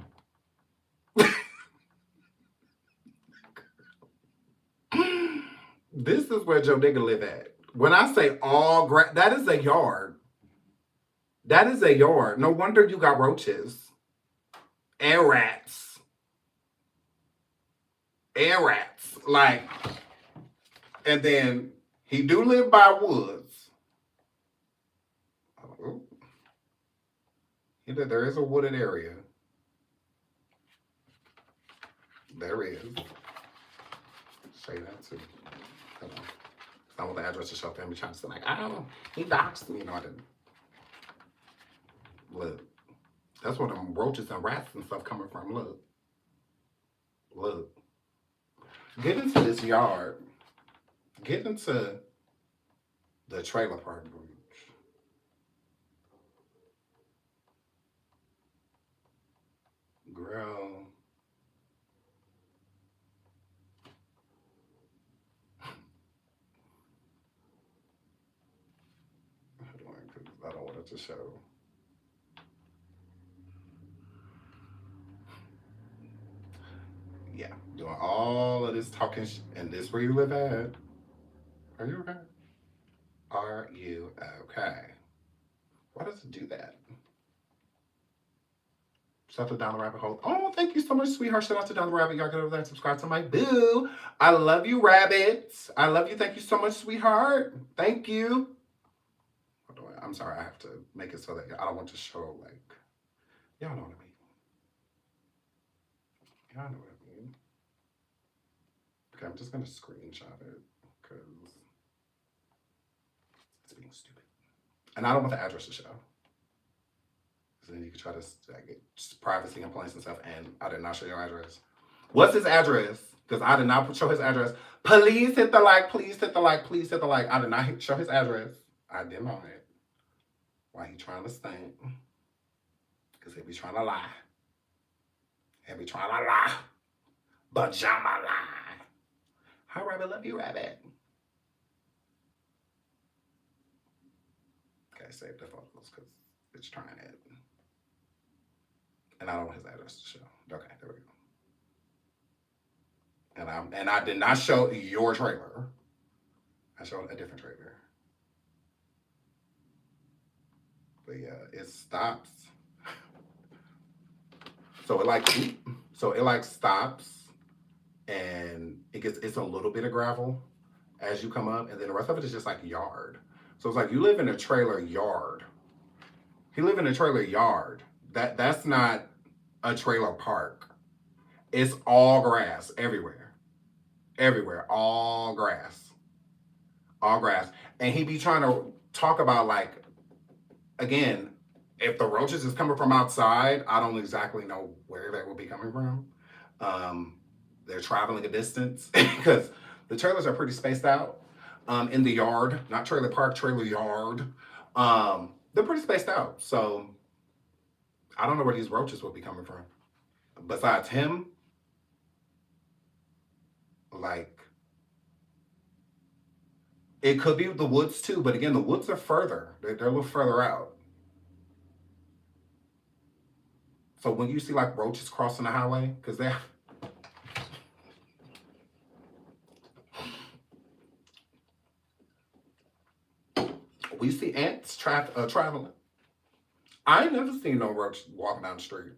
This is where Joe Nigga live at. When I say all grass, that is a yard. That is a yard. No wonder you got roaches and rats. And rats. Like, and then he do live by woods. Oh, there is a wooded area. There is. Say that too. Hold on. I want the address to show up there and be trying to say like, I don't know. He doxed me. No, I didn't. Look. That's where them roaches and rats and stuff coming from. Look. Look. Get into this yard. Get into the trailer park bridge. Girl. I don't want it to show. Yeah, doing all of this talking and this where you live at. Are you okay? Are you okay? Why does it do that? Shout out to Down the Rabbit Hole. Oh, thank you so much, sweetheart. Shout out to Down the Rabbit. Y'all get over there and subscribe to my boo. I love you, rabbits. I love you. Thank you so much, sweetheart. Thank you. I'm sorry, I have to make it so that I don't want to show, like, y'all know what I mean. Y'all know what I mean. Okay, I'm just going to screenshot it because it's being stupid. And I don't want the address to show. Because then you can try to get privacy complaints and stuff, and I did not show your address. What's his address? Because I did not show his address. Please hit the like, please hit the like, please hit the like. I did not show his address. I did not. Why he trying to stink? Because he be trying to lie. He be trying to lie. Pajama lie. Hi, Rabbit. Love you, Rabbit. Okay, save the photos because it's trying it. And I don't want his address to show. Okay, there we go. And I did not show your trailer. I showed a different trailer. But yeah, it stops. So it like stops and it's a little bit of gravel as you come up, and then the rest of it is just like yard. So it's like you live in a trailer yard. He live in a trailer yard. That's not a trailer park. It's all grass everywhere. Everywhere. All grass. All grass. And he be trying to talk about like, again, if the roaches is coming from outside, I don't exactly know where they will be coming from. They're traveling a distance because the trailers are pretty spaced out in the yard, not trailer park, trailer yard. They're pretty spaced out. So I don't know where these roaches will be coming from. Besides him, like, it could be the woods too, but again, the woods are further. They're a little further out. So when you see like roaches crossing the highway, because they're we see ants traveling. I ain't never seen no roach walking down the street.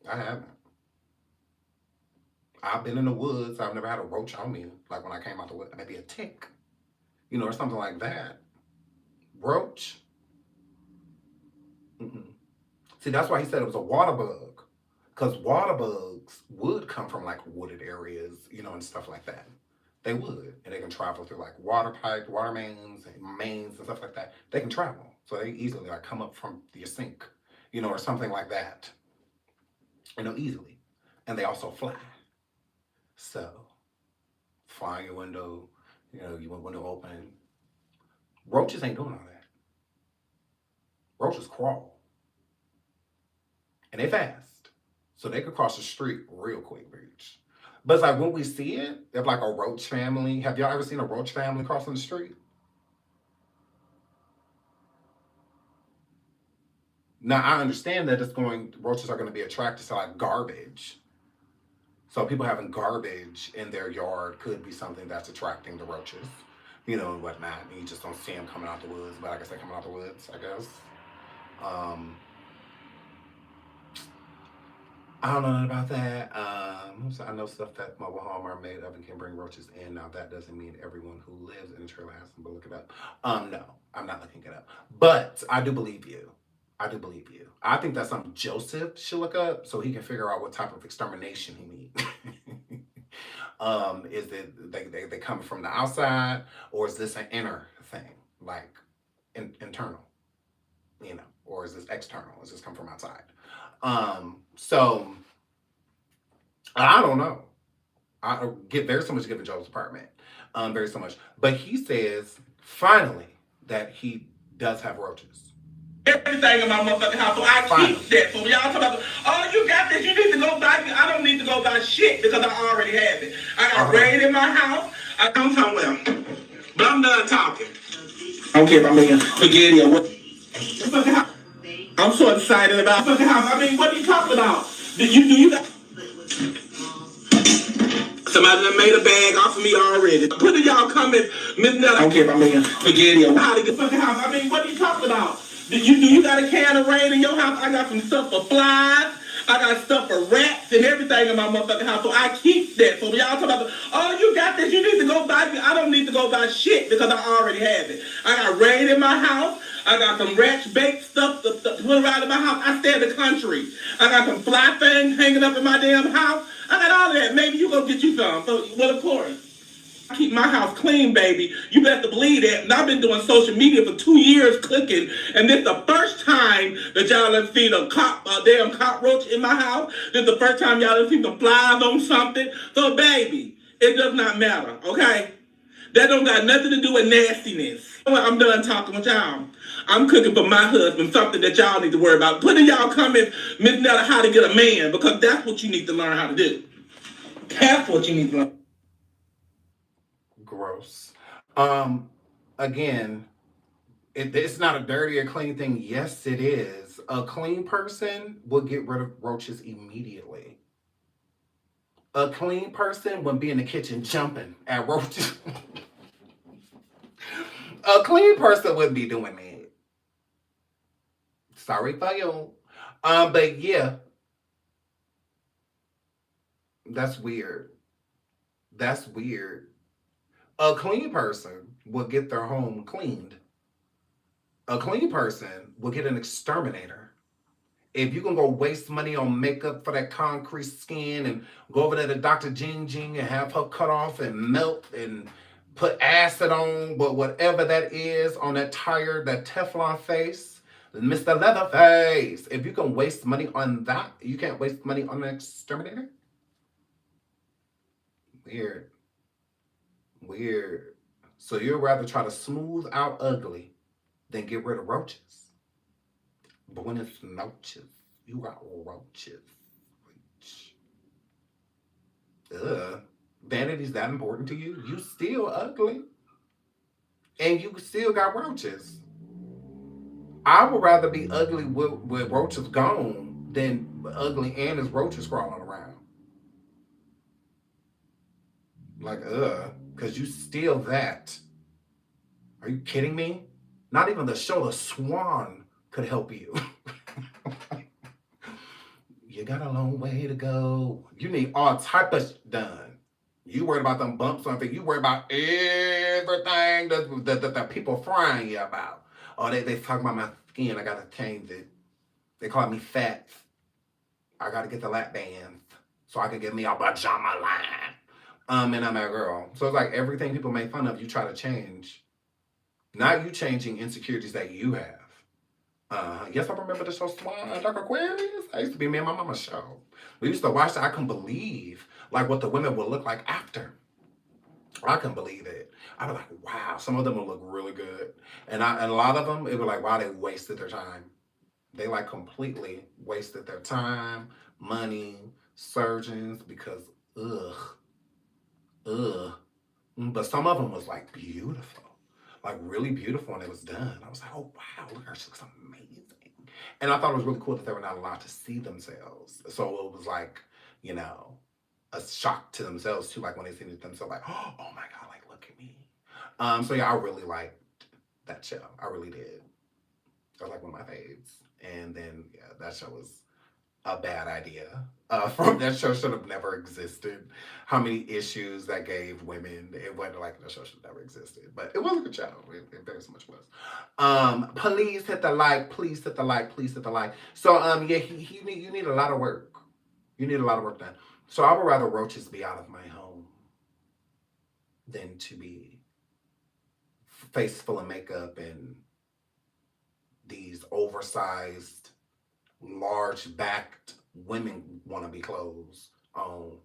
I haven't. I've been in the woods. I've never had a roach on me. Like when I came out the woods, maybe a tick, or something like that. Roach. Mm-mm. See, that's why he said it was a water bug. Because water bugs would come from like wooded areas, and stuff like that. They would. And they can travel through like water pipes, water mains and stuff like that. They can travel. So they easily like come up from your sink, or something like that. Easily. And they also fly. So, fly in your window, you want window open. Roaches ain't doing all that. Roaches crawl. And they fast. So they could cross the street real quick, bitch. But it's like when we see it, if like a roach family, have y'all ever seen a roach family crossing the street? Now I understand that roaches are going to be attracted to like garbage. So people having garbage in their yard could be something that's attracting the roaches, and whatnot. And you just don't see them coming out the woods. But like I said, coming out the woods, I guess. Um, I don't know nothing about that. So I know stuff that mobile home are made of and can bring roaches in. Now that doesn't mean everyone who lives in a trailer has them, but look it up. No, I'm not looking it up. But I do believe you. I do believe you. I think that's something Joseph should look up so he can figure out what type of extermination he needs. Is it they coming from the outside, or is this an inner thing, like internal, or is this external? Is this come from outside? So I don't know. There's so much given Joe's apartment. Very so much. But he says finally that he does have roaches. Everything in my motherfucking house, so I keep that. So when y'all talk about, oh, you got this, you need to go buy it. I don't need to go buy shit because I already have it. I got rain in my house. I come somewhere. But I'm done talking. I don't care if I'm making spaghetti or what. I'm so excited about fucking house. I mean, what are you talking about? Do you got... Somebody done made a bag off of me already. Put it y'all comment, Miss Netta. I don't care if I'm making spaghetti or how to get fucking house. I mean, what are you talking about? Do you got a can of rain in your house? I got some stuff for flies. I got stuff for rats and everything in my motherfucking house. So I keep that. So when y'all talk about, oh, you got this, you need to go buy it. I don't need to go buy shit because I already have it. I got rain in my house. I got some ranch baked stuff to put around in my house. I stay in the country. I got some fly things hanging up in my damn house. I got all of that. Maybe you go get you some. So, well, of course. I keep my house clean, baby. You better believe that. And I've been doing social media for 2 years cooking. And this is the first time that y'all have seen a damn cockroach in my house. This is the first time y'all have seen some flies on something. So, baby, it does not matter, okay? That don't got nothing to do with nastiness. I'm done talking with y'all. I'm cooking for my husband, something that y'all need to worry about. Put in y'all comments, Miss Netta, how to get a man, because that's what you need to learn how to do. That's what you need to learn. Gross. Again, it's not a dirty or clean thing. Yes, it is. A clean person will get rid of roaches immediately. A clean person wouldn't be in the kitchen jumping at roaches. A clean person wouldn't be doing that. Sorry for you. But yeah. That's weird. That's weird. A clean person will get their home cleaned. A clean person will get an exterminator. If you can go waste money on makeup for that concrete skin and go over there to Dr. Jing Jing and have her cut off and melt and put acid on, but whatever that is on that tired, that Teflon face, Mr. Leatherface, if you can waste money on that, you can't waste money on an exterminator? Weird. Weird. So you'd rather try to smooth out ugly than get rid of roaches. But when it's roaches, you got roaches. Ugh. Vanity's that important to you? You still ugly. And you still got roaches. I would rather be ugly with roaches gone than ugly and his roaches crawling around. Like, because you still that. Are you kidding me? Not even the show The Swan could help you. You got a long way to go. You need all type of done. You worried about them bumps on things. You worried about everything that people frying you about. Oh, they talking about my skin. I got to change it. They call me fat. I got to get the lap bands so I can get me a pajama line. And I'm that girl. So it's like everything people make fun of, you try to change. Not you changing insecurities that you have. Yes, I remember the show Swan, Dark Aquarius. I used to be me and my mama's show. We used to watch that. I couldn't believe like what the women would look like after. I couldn't believe it. I was like, wow, some of them would look really good. And a lot of them, it was like, wow, they wasted their time. They like completely wasted their time, money, surgeons, because ugh. But some of them was like beautiful. Like really beautiful when it was done. I was like, oh wow, look, her, she looks amazing. And I thought it was really cool that they were not allowed to see themselves. So it was like, a shock to themselves too, like when they see themselves like, oh my God, like look at me. So yeah, I really liked that show. I really did. That was like one of my faves. And then yeah, that show was a bad idea. From that show should have never existed. How many issues that gave women? It wasn't like the show should have never existed, but it was a good show. It very much was. Please hit the like. Please hit the like. Please hit the like. So yeah, you need a lot of work. You need a lot of work done. So I would rather roaches be out of my home than to be face full of makeup and these oversized, large backed women wannabe clothes on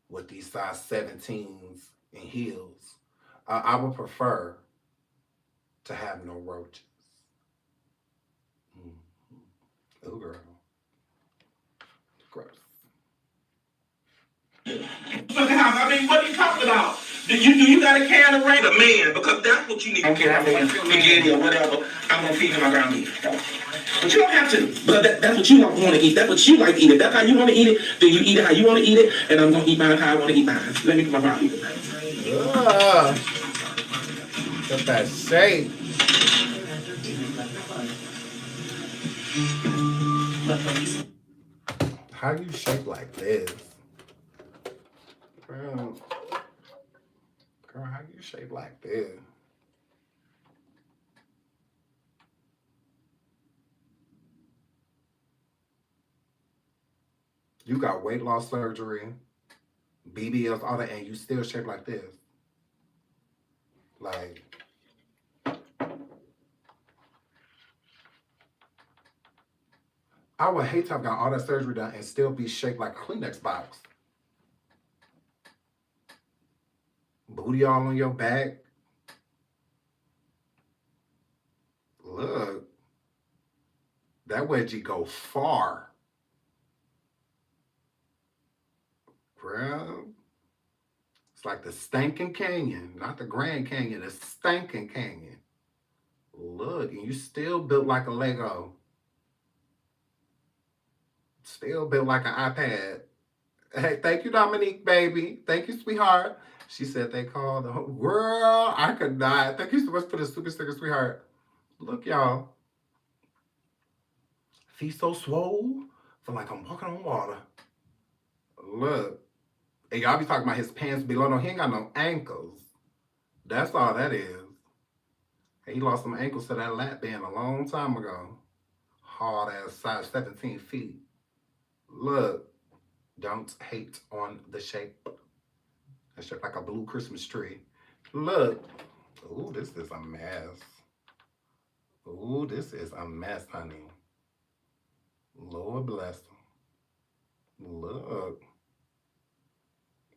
with these size 17s and heels. I would prefer to have no roaches. Oh, girl. Gross. I mean, what are you talking about? Do you got a can of rain? A man, because that's what you need. I don't care how many spaghetti or whatever. I'm gonna feed you my ground beef. But you don't have to, because that's what you want to eat. That's what you like to eat. If that's how you want to eat it, then you eat it how you want to eat it, and I'm gonna eat mine how I want to eat mine. Let me put my ground beef. Got that shape. How you shape like this? Girl, how you shape like this? You got weight loss surgery, BBLs, all that, and you still shape like this. Like, I would hate to have got all that surgery done and still be shaped like a Kleenex box. Booty all on your back. Look. That wedgie go far. Girl. It's like the Stinking Canyon. Not the Grand Canyon. The Stinking Canyon. Look, and you still built like a Lego. Still built like an iPad. Hey, thank you, Dominique, baby. Thank you, sweetheart. She said they called the whole girl. I could not. Thank you so much for the super sticker, sweetheart. Look, y'all. Feet so swole. Feel like I'm walking on water. Look. And y'all be talking about his pants below. No, he ain't got no ankles. That's all that is. He lost some ankles to that lap band a long time ago. Hard ass size 17 feet. Look. Don't hate on the shape. It's shaped like a blue Christmas tree. Look. Ooh, this is a mess. Ooh, this is a mess, honey. Lord bless him. Look.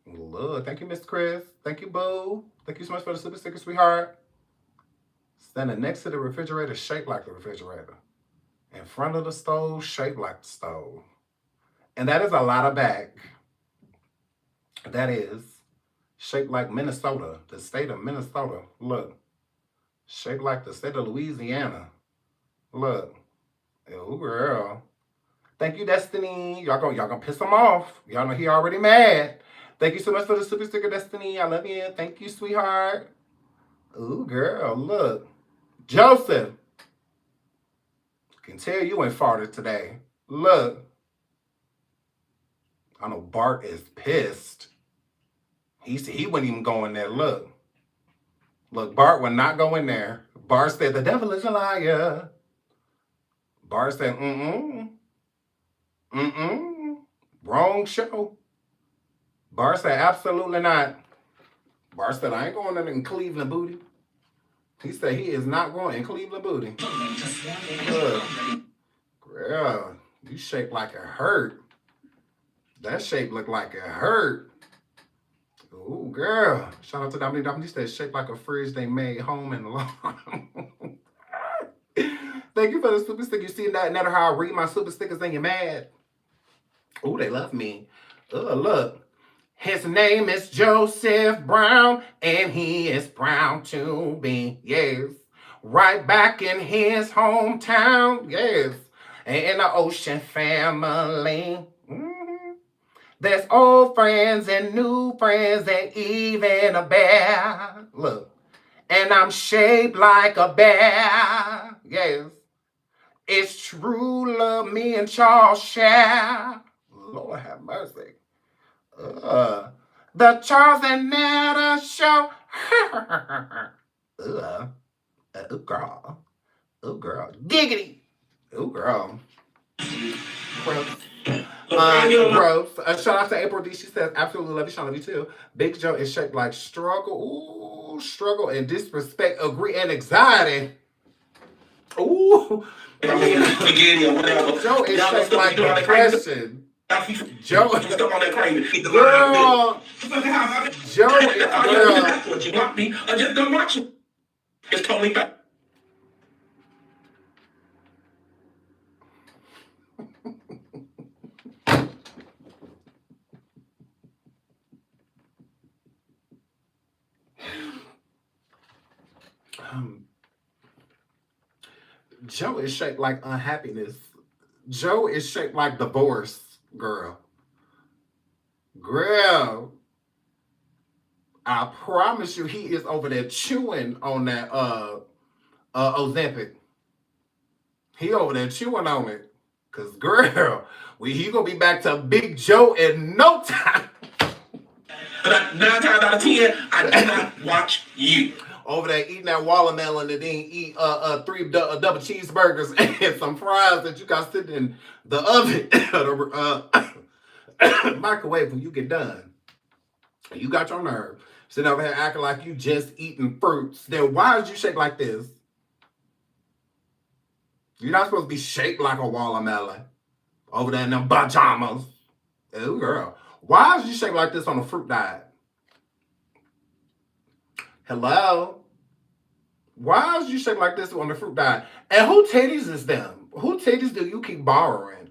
Look. Thank you, Miss Chris. Thank you, Boo. Thank you so much for the super sticker, sweetheart. Standing next to the refrigerator, shaped like the refrigerator. In front of the stove, shaped like the stove. And that is a lot of back. That is shaped like Minnesota, the state of Minnesota. Look. Shaped like the state of Louisiana. Look. Oh, girl. Thank you, Destiny. Y'all gonna piss him off. Y'all know he already mad. Thank you so much for the super sticker, Destiny. I love you. Thank you, sweetheart. Ooh, girl, look. Joseph. Can tell you ain't farted today. Look. I know Bart is pissed. He wouldn't even go in there. Look. Look, Bart would not go in there. Bart said, the devil is a liar. Bart said, wrong show. Bart said, absolutely not. Bart said, I ain't going in Cleveland, booty. He said he is not going in Cleveland, booty. Look. Girl, you shaped like it hurt. That shape looked like it hurt. Ooh, girl. Shout out to Dominique. Dominique said shaped like a fridge they made home in the lawn. Thank you for the super sticker. You see that? Netta, how I read my super stickers and you're mad. Ooh, they love me. Look. His name is Joseph Brown, and he is proud to be, yes, right back in his hometown, yes, in the Ocean family. There's old friends and new friends and even a bear. Look. And I'm shaped like a bear. Yes. It's true love me and Charles share. Lord have mercy. The Charles and Netta show. Girl. Oh, girl. Giggity. Oh, girl. Gross. Gross. Shout out to April D. She says, absolutely love you, Sean. Love you too. Big Joe is shaped like struggle. Ooh, struggle and disrespect, agree, and anxiety. Ooh. Spaghetti or whatever. Joe is shaped like depression. Joe. Girl. Joe is girl. What you want me? I just don't want you. It's totally fine. Joe is shaped like unhappiness. Joe is shaped like divorce, girl. Girl. I promise you, he is over there chewing on that Ozempic. He over there chewing on it. Cause girl, he gonna be back to Big Joe in no time. But 9 times out of 10, I do not watch you. Over there eating that watermelon and then eat 3 double cheeseburgers and some fries that you got sitting in the oven, microwave when you get done. You got your nerve. Sitting over here acting like you just eating fruits. Then why is you shaped like this? You're not supposed to be shaped like a watermelon. Over there in them pajamas. Oh, girl. Why is you shaped like this on a fruit diet? Hello? Why is you shaped like this on the fruit diet? And who titties is them? Who titties do you keep borrowing?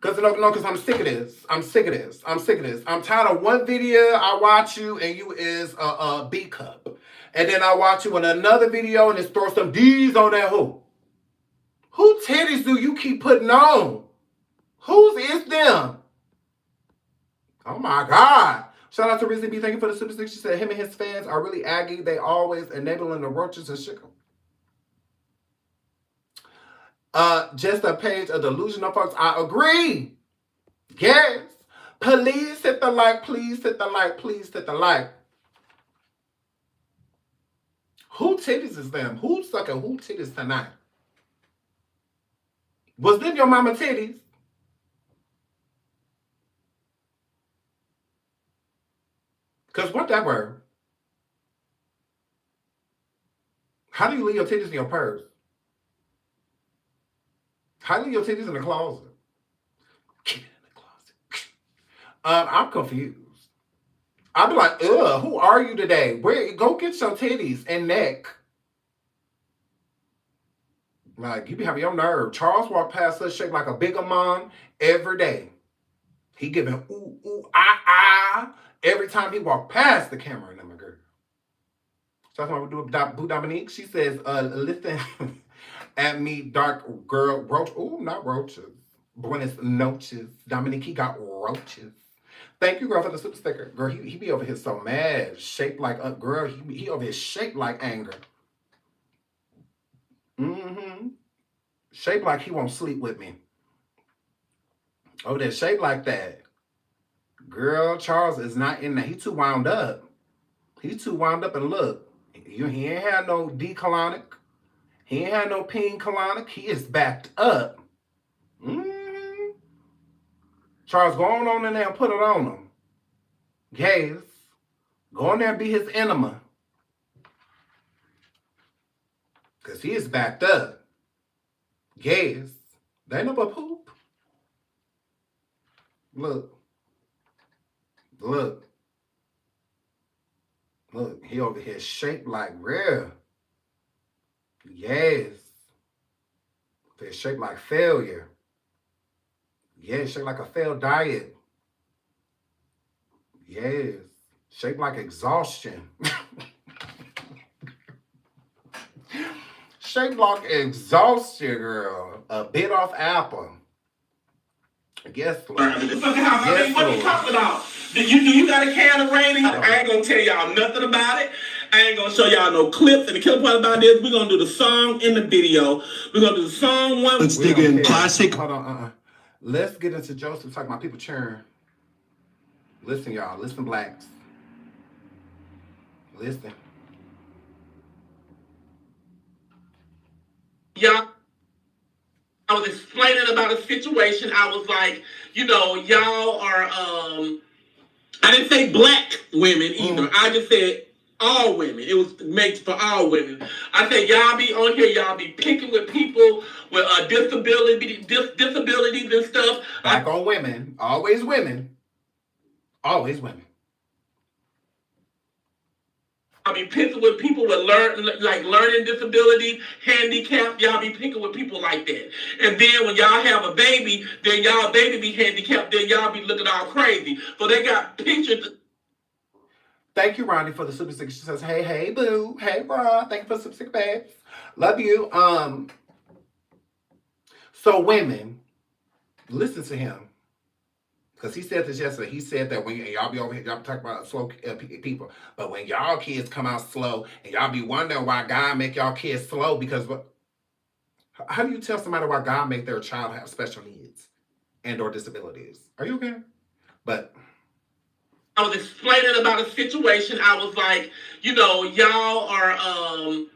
Because I'm sick of this. I'm sick of this. I'm tired of one video I watch you and you is a B cup. And then I watch you in another video and it's throw some D's on that who? Who titties do you keep putting on? Whose is them? Oh my God. Shout out to Rizzy B. Thank you for the super stick. She said him and his fans are really aggy. They always enabling the roaches and shit. Just a page of delusional folks. I agree. Yes. Please hit the like. Please hit the like. Please hit the like. Who titties is them? Who's sucking who titties tonight? Was them your mama titties? Because what that were? How do you leave your titties in your purse? How do you leave your titties in the closet? Keep it in the closet. I'm confused. I'd be like, ugh, who are you today? Go get your titties and neck. Like, you be having your nerve. Charles walked past us shaped like a bigger mom every day. He giving ooh, ooh, ah, ah. Every time he walked past the camera, and I'm a girl. So that's why we do Boo Dominique. She says, listen at me, dark girl, roach. Ooh, not roaches. But when it's noches, Dominique, he got roaches. Thank you, girl, for the super sticker. Girl, he be over here so mad. Shaped like, girl, he over here shaped like anger. Mm-hmm. Shaped like he won't sleep with me. Over there, shaped like that. Girl, Charles is not in there. He too wound up. He too wound up and look. He ain't had no D-colonic. He ain't had no peen colonic. He is backed up. Mm-hmm. Charles, go on in there and put it on him. Yes. Go in there and be his enema. Because he is backed up. Yes. They ain't no but poop. Look. Look. Look. He over here shaped like real. Yes. They're shaped like failure. Yes. Shaped like a failed diet. Yes. Shaped like exhaustion. Shaped like exhaustion, girl. A bit off apple. Yes, Lord. Fucking house. I Yes, mean, what are you Lord. talking about? You got a can of rating? I ain't gonna tell y'all nothing about it. I ain't gonna show y'all no clips. And the killer part about this, we're gonna do the song in the video. We're gonna do the song one. Let's dig in classic. Hold on, Let's get into Joseph talking about people cheering. Listen, y'all. Listen, blacks. Listen. Y'all, I was explaining about a situation. I was like, y'all are I didn't say black women either. I just said all women. It was made for all women. I said y'all be on here, y'all be picking with people with disabilities and stuff. Back on women. Always women. Always women. Y'all be picking with people with learning disabilities, handicapped. Y'all be picking with people like that. And then when y'all have a baby, then y'all baby be handicapped. Then y'all be looking all crazy. So they got pictures. Thank you, Ronnie, for the super sticker. She says, hey, boo. Hey, Ron. Thank you for the super sticker, babes. Love you. So women, listen to him. Because he said this yesterday. He said that when y'all be over here, y'all talk about slow people. But when y'all kids come out slow, and y'all be wondering why God make y'all kids slow, because how do you tell somebody why God make their child have special needs and or disabilities? Are you okay? But I was explaining about a situation. I was like, y'all are I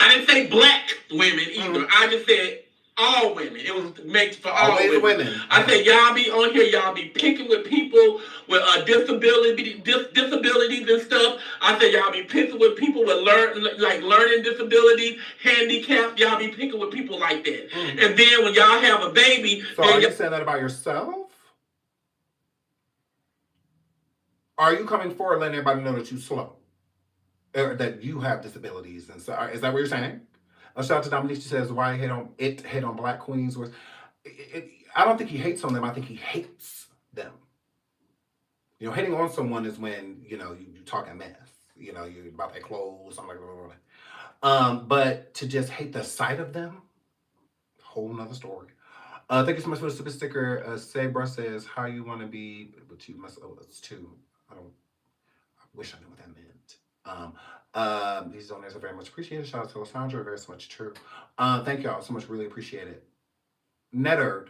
didn't say black women either. I just said all women. It was made for all women. I said y'all be on here, y'all be picking with people with disabilities and stuff. I said y'all be picking with people with learning disabilities, handicapped. Y'all be picking with people like that. And then when y'all have a baby, so are you saying that about yourself? Are you coming forward letting everybody know that you're slow? Or that you have disabilities? And so, is that what you're saying? A shout out to Dominique. She says, why hate on black queens? I don't think he hates on them. I think he hates them. Hating on someone is when, you talking mess. You about their clothes, something like that. But to just hate the sight of them, whole nother story. Thank you so much for the super sticker. Sabra says, how you want to be, but you must owe us too. I wish I knew what that meant. These donations are very much appreciated. Shout out to Alessandra, very much true. Thank y'all so much, really appreciate it. Netterd.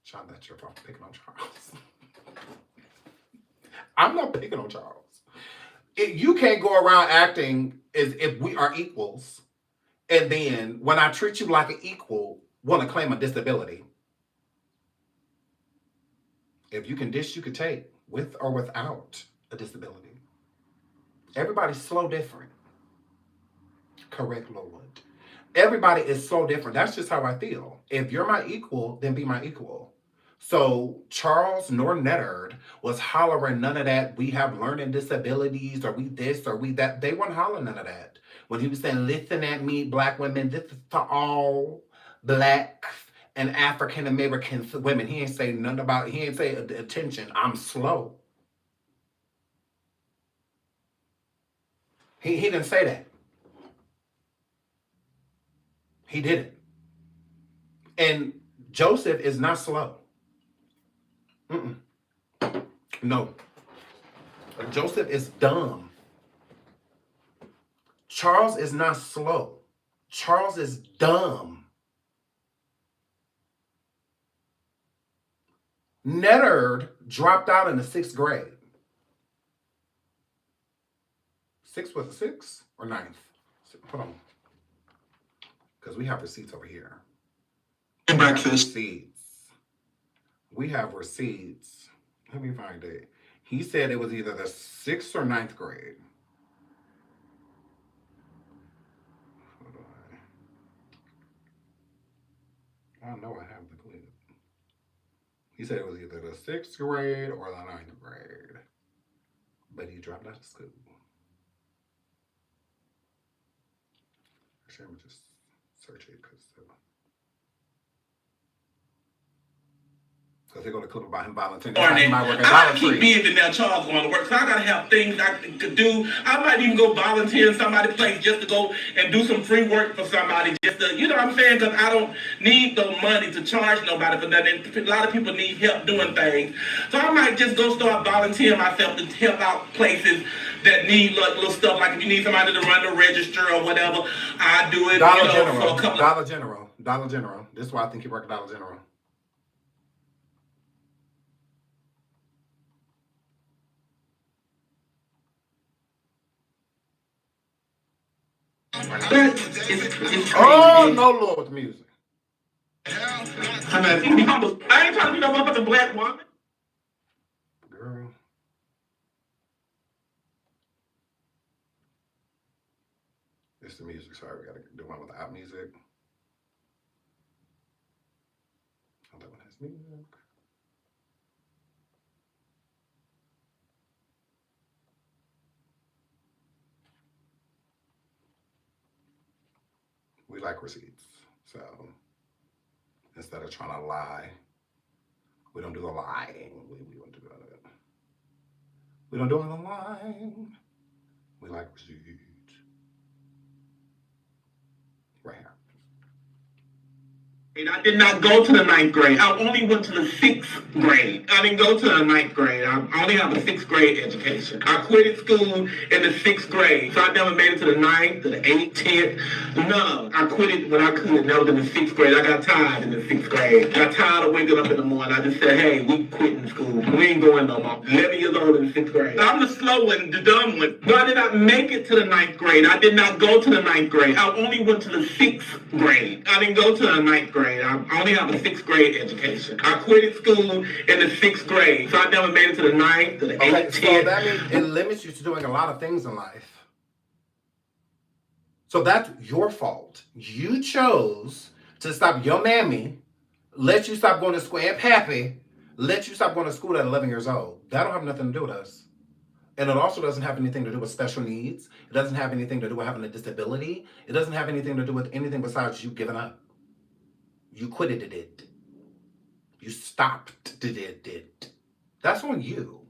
Sean, that's your fault. Picking on Charles. I'm not picking on Charles. You can't go around acting as if we are equals, and then when I treat you like an equal, want to claim a disability. If you can dish, you can take, with or without a disability. Everybody's so different. Correct, Lord. Everybody is so different. That's just how I feel. If you're my equal, then be my equal. So Charles nor Netterd was hollering none of that. We have learning disabilities, or we this, or we that. They weren't hollering none of that. When he was saying, listen at me, black women, this is to all blacks and African American women. He ain't say nothing about it. He ain't say, attention, I'm slow. He didn't say that. He didn't. And Joseph is not slow. No. Joseph is dumb. Charles is not slow. Charles is dumb. Netterd dropped out in the 6th grade. 6th was a 6th or 9th? Hold on. Because we have receipts over here. Breakfast. We have receipts. Let me find it. He said it was either the 6th or 9th grade. Hold on. I know I have the clip. He said it was either the 6th grade or the 9th grade. But he dropped out of school. Actually, I'm just search it because Because they're going to clip about him volunteering. I Might work at gotta Dollar keep Tree. me and Vanilla Charles going to work, so I gotta have things I could do. I might even go volunteer in somebody's place just to go and do some free work for somebody, just to, you know what I'm saying? Because I don't need no money to charge nobody for nothing. A lot of people need help doing things, so I might just go start volunteering myself to help out places that need little stuff. Like if you need somebody to run the register or whatever, I do it. Dollar General. General. For a couple Dollar General. This is why I think you work at Dollar General. It's Oh, no, Lord, with the music. I ain't trying to be no motherfucking black woman. Girl. It's the music. Sorry, we got to do one without music. Oh, that one has music. We like receipts. So instead of trying to lie, we don't do the lying. We don't do that. We don't do the lying. We like receipts. Right here. I did not go to the 9th grade. I only went to the 6th grade. I didn't go to the 9th grade. I only have a 6th grade education. I quitted school in the 6th grade. So I never made it to the 9th, to the 8th, 10th. No, I quit it when I could. That was in the 6th grade. I got tired in the 6th grade. I got tired of waking up in the morning. I just said, hey, we quitting school. We ain't going no more. 11 years old in the 6th grade. I'm the slow one, the dumb one. But I did not make it to the 9th grade. I did not go to the 9th grade. I only went to the 6th grade. I didn't go to the 9th grade. I only have a 6th grade education. I quitted school in the 6th grade, so I never made it to the 9th, to the 8th, 10th. So that means it limits you to doing a lot of things in life. So that's your fault. You chose to stop your mammy, let you stop going to school, and pappy, let you stop going to school at 11 years old. That don't have nothing to do with us. And it also doesn't have anything to do with special needs. It doesn't have anything to do with having a disability. It doesn't have anything to do with anything besides you giving up. You quitted it. You stopped it. That's on you.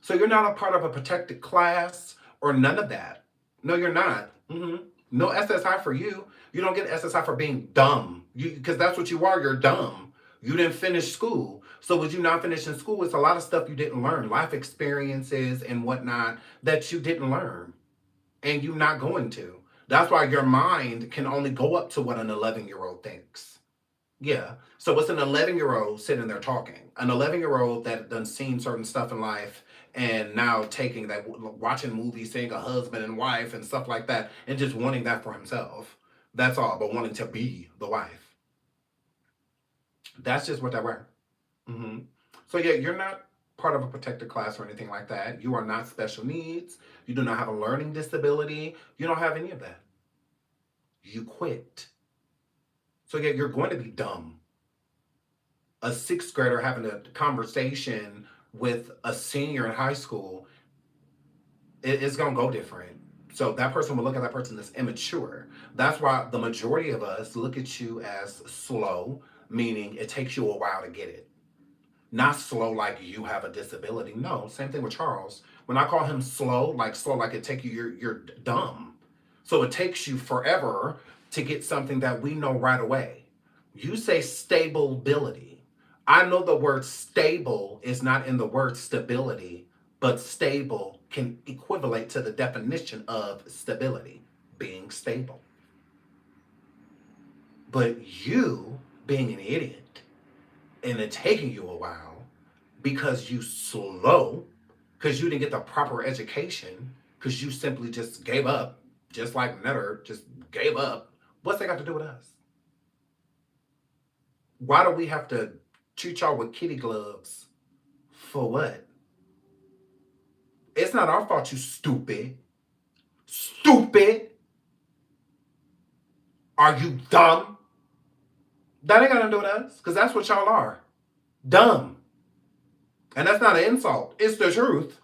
So you're not a part of a protected class or none of that. No, you're not. No SSI for you. You don't get SSI for being dumb. Because that's what you are. You're dumb. You didn't finish school. So with you not finishing school, it's a lot of stuff you didn't learn. Life experiences and whatnot that you didn't learn. And you're not going to. That's why your mind can only go up to what an 11-year-old thinks. Yeah. So it's an 11-year-old sitting there talking. An 11-year-old that done seen certain stuff in life and now taking that, watching movies, seeing a husband and wife and stuff like that, and just wanting that for himself. That's all, but wanting to be the wife. That's just what they were. So yeah, you're not part of a protected class or anything like that. You are not special needs. You do not have a learning disability. You don't have any of that. You quit. So yeah, you're going to be dumb. A 6th grader having a conversation with a senior in high school, it's going to go different. So that person will look at that person as immature. That's why the majority of us look at you as slow, meaning it takes you a while to get it. Not slow like you have a disability. No, same thing with Charles. When I call him slow like it take you, you're dumb. So it takes you forever to get something that we know right away. You say stability. I know the word stable is not in the word stability, but stable can equivalent to the definition of stability, being stable. But you being an idiot and it taking you a while because you slow, because you didn't get the proper education, because you simply just gave up, just like Netta just gave up. What's that got to do with us? Why do we have to treat y'all with kitty gloves? For what? It's not our fault, you stupid. Stupid. Are you dumb? That ain't got nothing to do with us, because that's what y'all are. Dumb. And that's not an insult. It's the truth.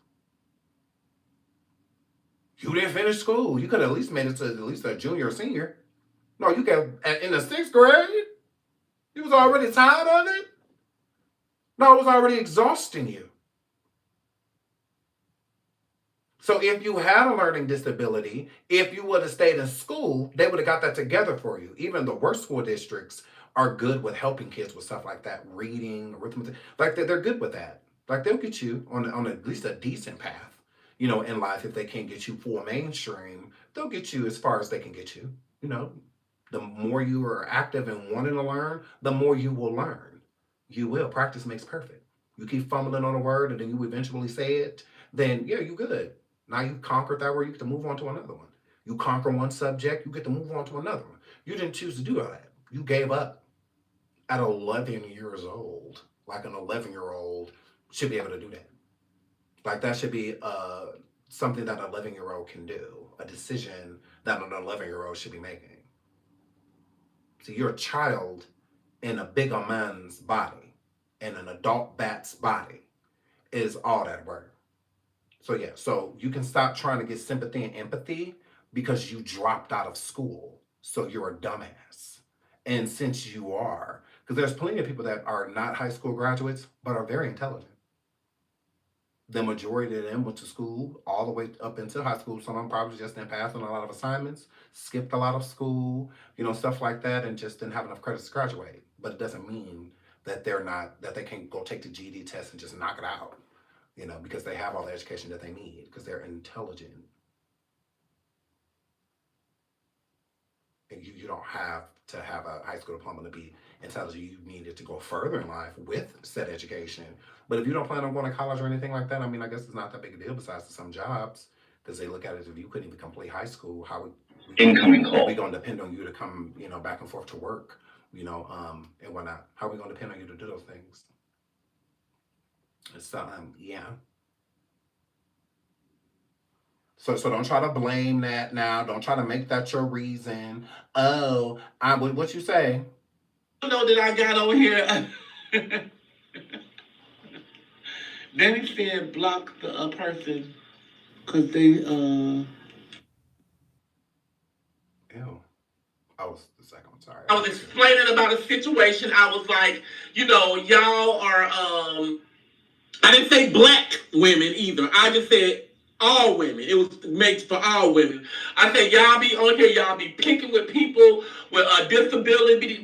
You didn't finish school. You could have at least made it to at least a junior or senior. No, you got in the 6th grade. You was already tired of it. No, it was already exhausting you. So if you had a learning disability, if you would have stayed in school, they would have got that together for you. Even the worst school districts are good with helping kids with stuff like that, reading, arithmetic. Like they're good with that. Like they'll get you on at least a decent path, in life. If they can't get you full mainstream, they'll get you as far as they can get you. You know, the more you are active and wanting to learn, the more you will learn. You will. Practice makes perfect. You keep fumbling on a word and then you eventually say it, then yeah, you good. Now you've conquered that word, you get to move on to another one. You conquer one subject, you get to move on to another one. You didn't choose to do all that. You gave up at 11 years old. Like an 11-year-old should be able to do that. Like that should be something that an 11-year-old can do, a decision that an 11-year-old should be making. So you're a child in a bigger man's body, in an adult bat's body, is all that work. So yeah, so you can stop trying to get sympathy and empathy because you dropped out of school. So you're a dumbass. And since you are, because there's plenty of people that are not high school graduates, but are very intelligent. The majority of them went to school all the way up into high school. Some of them probably just didn't pass on a lot of assignments, skipped a lot of school, stuff like that, and just didn't have enough credits to graduate. But it doesn't mean that that they can't go take the GED test and just knock it out, because they have all the education that they need, because they're intelligent. And you don't have to have a high school diploma to be intelligent. You needed to go further in life with said education. But if you don't plan on going to college or anything like that, I mean, I guess it's not that big a deal besides to some jobs, because they look at it as if you couldn't even complete high school, how we Incoming call. we gonna depend on you to come, back and forth to work, and whatnot. How are we gonna depend on you to do those things? So yeah. So don't try to blame that now. Don't try to make that your reason. Oh, what you say? You know that I got over here. Then he said block the person because they Ew. I was the second one, sorry. I was explaining about a situation. I was like, y'all are I didn't say black women either. I just said all women. It was made for all women. I said y'all be on here, y'all be picking with people with disabilities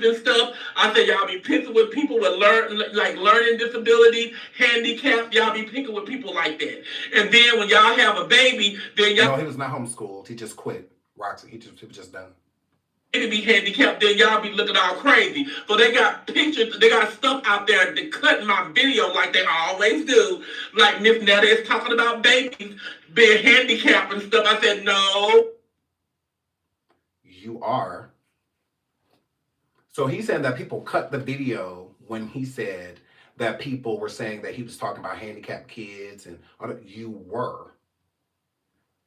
and stuff. I said y'all be picking with people with learning disabilities, handicaps. Y'all be picking with people like that. And then when y'all have a baby, then y'all. No, he was not homeschooled. He just quit. Roxy, he was just done. To be handicapped, then y'all be looking all crazy. So they got pictures, they got stuff out there that cut my video like they always do. Like Miss Netta is talking about babies being handicapped and stuff. I said, no. You are. So he's saying that people cut the video when he said that people were saying that he was talking about handicapped kids, and you were.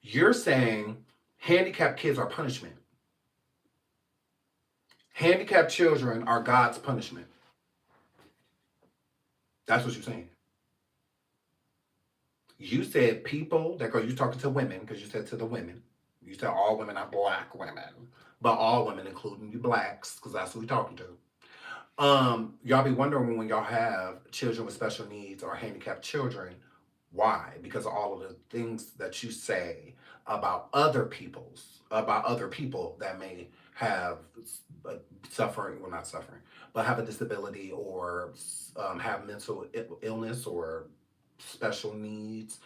You're saying handicapped kids are punishment. Handicapped children are God's punishment. That's what you're saying. You said people, that girl, you're talking to women, because you said to the women. You said all women are black women, but all women, including you blacks, because that's who we're talking to. Y'all be wondering when y'all have children with special needs or handicapped children, why? Because of all of the things that you say about other people that may have suffering, well, not suffering, but have a disability or have mental illness or special needs.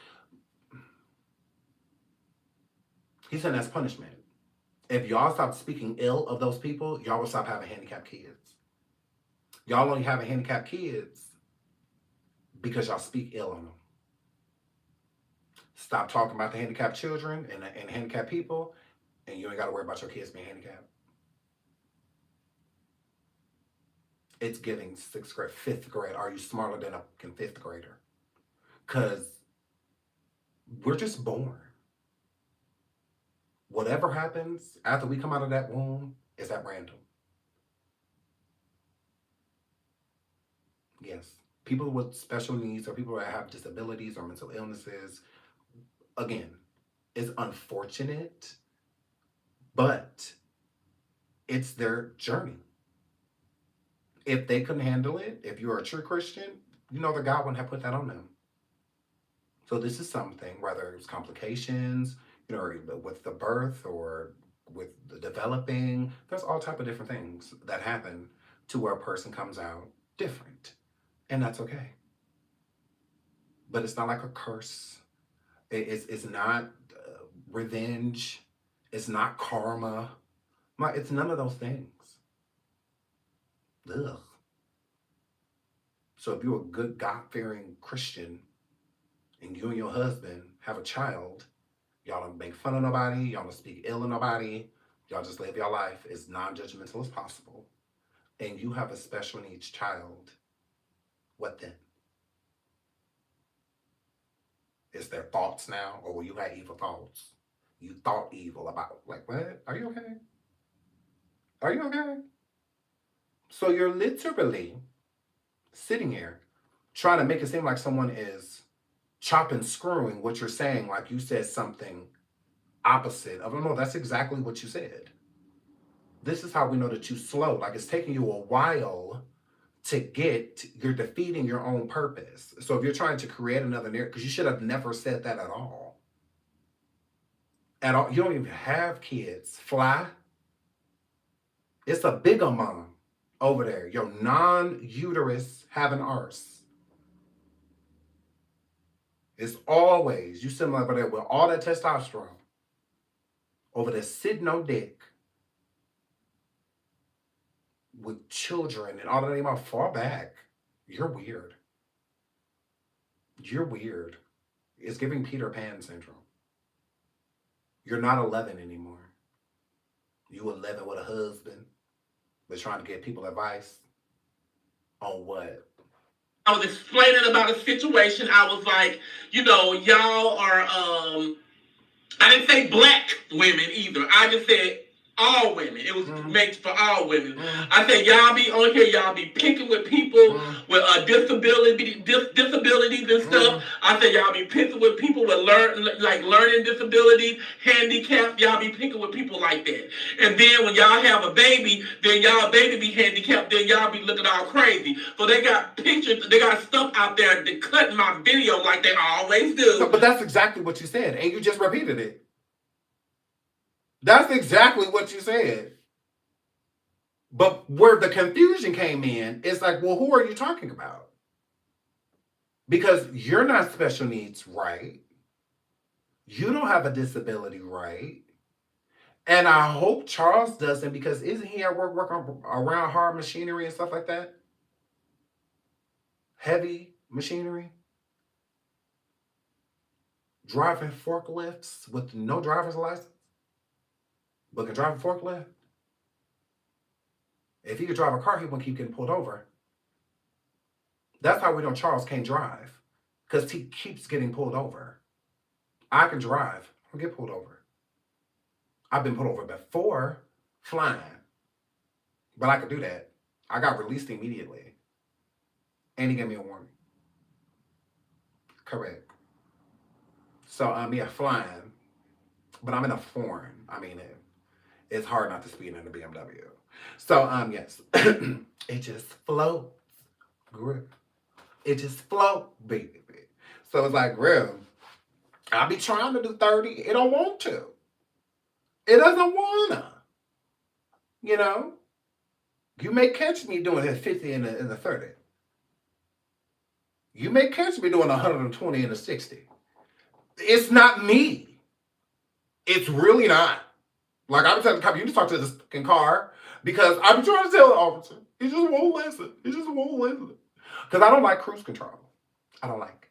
He said that's punishment. If y'all stop speaking ill of those people, y'all will stop having handicapped kids. Y'all only having handicapped kids because y'all speak ill on them. Stop talking about the handicapped children and handicapped people, and you ain't got to worry about your kids being handicapped. It's giving 6th grade, 5th grade. Are you smarter than a 5th grader? Because we're just born. Whatever happens after we come out of that womb is at random. Yes. People with special needs or people that have disabilities or mental illnesses, again, is unfortunate, but it's their journey. If they couldn't handle it, if you're a true Christian, you know that God wouldn't have put that on them. So this is something, whether it's complications, you know, with the birth or with the developing, there's all type of different things that happen to where a person comes out different. And that's okay. But it's not like a curse. It's not revenge. It's not karma. It's none of those things. Ugh. So if you're a good God-fearing Christian and you and your husband have a child, y'all don't make fun of nobody, y'all don't speak ill of nobody, y'all just live your life as non-judgmental as possible, and you have a special needs child, what then? Is there thoughts now, or will you have evil thoughts? You thought evil about, like, what? Are you okay? Are you okay? So you're literally sitting here trying to make it seem like someone is chopping, screwing what you're saying, like you said something opposite of, no, that's exactly what you said. This is how we know that you're slow. Like, it's taking you a while to get, you're defeating your own purpose. So if you're trying to create another narrative, because you should have never said that at all. At all. You don't even have kids. Fly. It's a bigger mom over there. Your non-uterus having arse. It's always, you sitting over there with all that testosterone. Over there sitting on dick. With children and all that about far back. You're weird. You're weird. It's giving Peter Pan syndrome. You're not 11 anymore. You 11 with a husband, but trying to give people advice on what? I was explaining about a situation. I was like, you know, y'all are, I didn't say black women either. I just said all women. It was made for all women. I said, y'all be on here, y'all be picking with people with disabilities and stuff. I said, y'all be picking with people with learning disabilities, handicaps. Y'all be picking with people like that. And then when y'all have a baby, then y'all baby be handicapped, then y'all be looking all crazy. So they got pictures, they got stuff out there that cut my video like they always do. So, but that's exactly what you said, and you just repeated it. That's exactly what you said. But where the confusion came in, it's like, well, who are you talking about? Because you're not special needs, right? You don't have a disability, right? And I hope Charles doesn't, because isn't he at work working around hard machinery and stuff like that? Heavy machinery? Driving forklifts with no driver's license? But can drive a forklift? If he could drive a car, he wouldn't keep getting pulled over. That's how we know Charles can't drive. Because he keeps getting pulled over. I can drive. I don't get pulled over. I've been pulled over before flying. But I could do that. I got released immediately. And he gave me a warning. Correct. So, yeah, flying. But I'm in a foreign. I mean, it's hard not to speed in a BMW. So, yes. It just floats. Grip. It just floats, baby. So it's like, real. I be trying to do 30. It don't want to. It doesn't wanna. You know? You may catch me doing a 50 in the 30. You may catch me doing 120 in the 60. It's not me. It's really not. Like, I'm telling the cop, you just talk to this fucking car, because I'm trying to tell the officer. He just won't listen. He just won't listen. Because I don't like cruise control. I don't like it.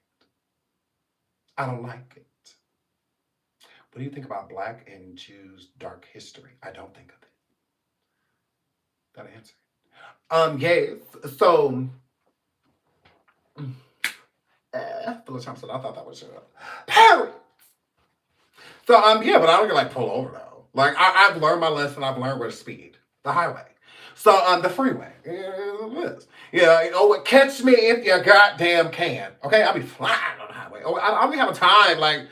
I don't like it. What do you think about Black and Jews' dark history? I don't think of it. That answer. Yes. So, Philip Thompson, I thought that was Perry. So, yeah, but I don't get like pull over though. Like, I've learned my lesson. I've learned where to speed. The highway. So, the freeway. Yeah, you know what? Catch me if you goddamn can. Okay? I'll be flying on the highway. Oh, I don't even have time. Like,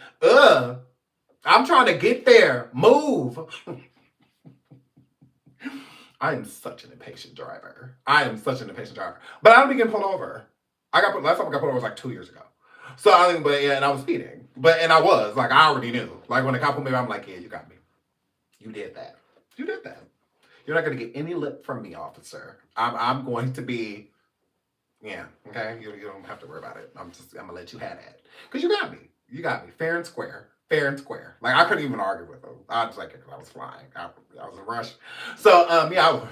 I'm trying to get there. Move. I am such an impatient driver. I am such an impatient driver. But I don't be getting pulled over. Last time I got pulled over was like 2 years ago. So I think, but yeah, and I was speeding. And I was, like, I already knew. Like, when the cop pulled me over, I'm like, yeah, you got me. You did that. You did that. You're not going to get any lip from me, officer. I'm going to be, yeah, okay? You don't have to worry about it. I'm going to let you have that. Because you got me. You got me. Fair and square. Fair and square. Like, I couldn't even argue with him. I was like, I was flying. I was in a rush. So, yeah, I was,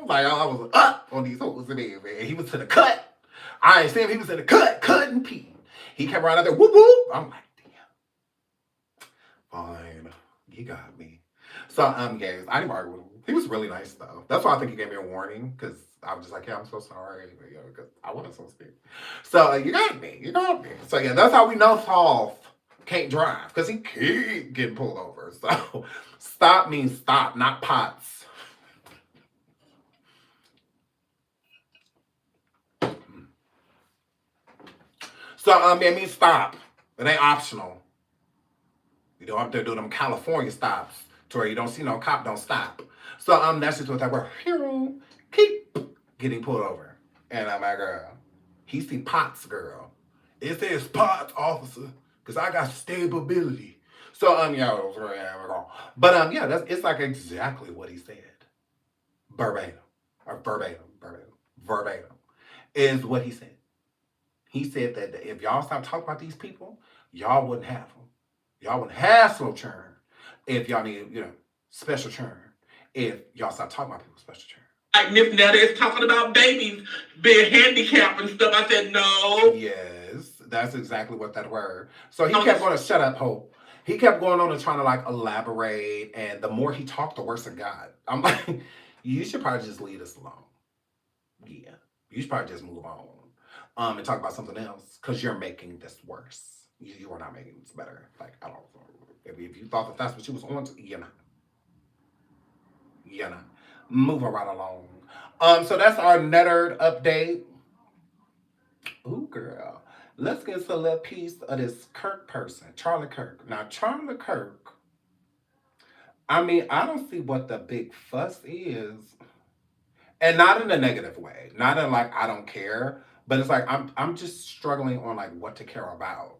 like, I was up on these hoes. And he was to the cut. I ain't seen him. He was in the cutting Pete. He kept right out there, whoop, whoop. I'm like, damn. Fine. You got me. So, yeah, I didn't argue with him. He was really nice, though. That's why I think he gave me a warning, because I was just like, yeah, I'm so sorry, because I wasn't so scared. So, you got me. You got me. So, yeah, that's how we know Paul can't drive, because he keep getting pulled over. So, stop means stop, not pots. So, it means stop. It ain't optional. You don't have to do them California stops to where you don't see no cop, don't stop. So, that's just what that word, keep getting pulled over. And I'm like, girl, he see pots, girl. It says pots, officer, because I got stability. So, yeah, but, yeah, it's like exactly what he said. Verbatim is what he said. He said that if y'all stop talking about these people, y'all wouldn't have them. Y'all wouldn't have slow churn if y'all need, special churn. If y'all stop talking about people special churn. Like Miss Netta is talking about babies being handicapped and stuff. I said, no. Yes, that's exactly what that word. So he kept going to shut up, Hope. He kept going on and trying to like elaborate. And the more he talked, the worse it got. I'm like, you should probably just leave this alone. Yeah, you should probably just move on. And talk about something else, because you're making this worse. You are not making this better. Like, I don't know. If you thought that that's what you was on to, you're not. You're not. Moving right along. So that's our Netta update. Ooh, girl. Let's get to a little piece of this Kirk person, Charlie Kirk. Now, Charlie Kirk, I mean, I don't see what the big fuss is. And not in a negative way. Not in like, I don't care. But it's like, I'm just struggling on like what to care about.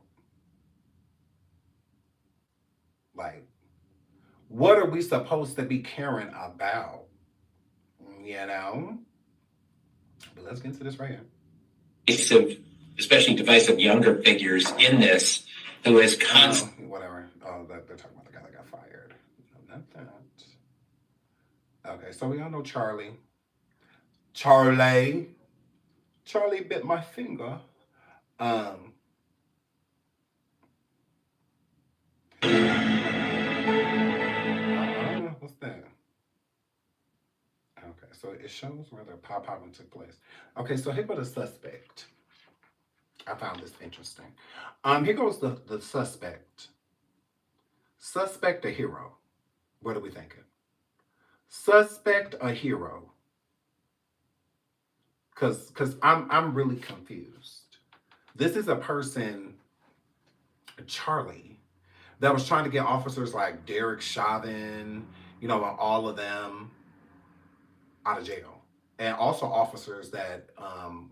Like, what are we supposed to be caring about? But let's get into this right here. Especially divisive younger figures in this, who is constantly... whatever. Oh, they're talking about the guy that got fired. No, not that. Okay, so we all know Charlie. Charlie bit my finger. What's that? Okay, so it shows where the popping took place. Okay, so here goes the suspect. I found this interesting. Here goes the suspect. Suspect a hero. What are we thinking? Suspect a hero. Cause I'm really confused. This is a person, Charlie, that was trying to get officers like Derek Chauvin, all of them out of jail. And also officers that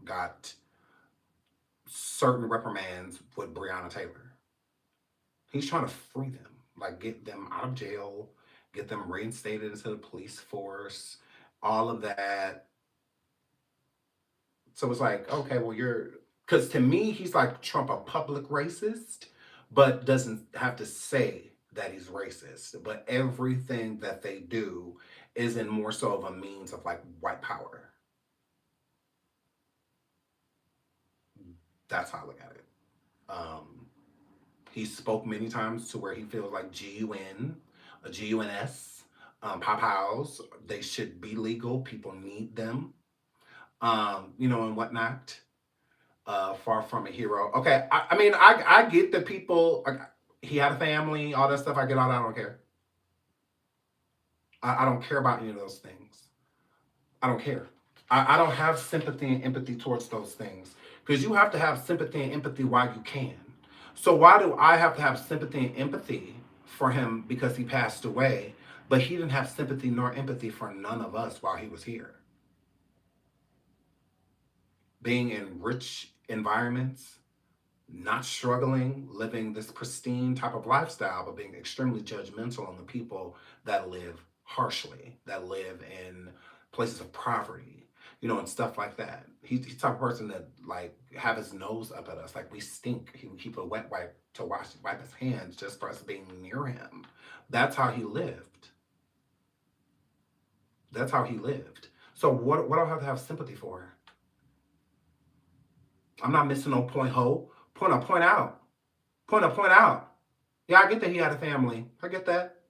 got certain reprimands with Breonna Taylor. He's trying to free them, like get them out of jail, get them reinstated into the police force, all of that. So it's like, okay, well, because to me, he's like Trump, a public racist, but doesn't have to say that he's racist. But everything that they do is in more so of a means of like white power. That's how I look at it. He spoke many times to where he feels like GUN, a GUNS, pop-house, they should be legal. People need them. And whatnot. Far from a hero. Okay, I mean, I get that people, he had a family, all that stuff. I get all that. I don't care. I don't care about any of those things. I don't care. I don't have sympathy and empathy towards those things. Because you have to have sympathy and empathy while you can. So why do I have to have sympathy and empathy for him because he passed away, But he didn't have sympathy nor empathy for none of us while he was here. Being in rich environments, not struggling, living this pristine type of lifestyle, but being extremely judgmental on the people that live harshly, that live in places of poverty, and stuff like that. He's the type of person that like have his nose up at us, like we stink. He would keep a wet wipe to wipe his hands just for us being near him. That's how he lived. That's how he lived. So what do I have to have sympathy for? I'm not missing no point ho. Point out. Point out. Yeah, I get that he had a family. I get that.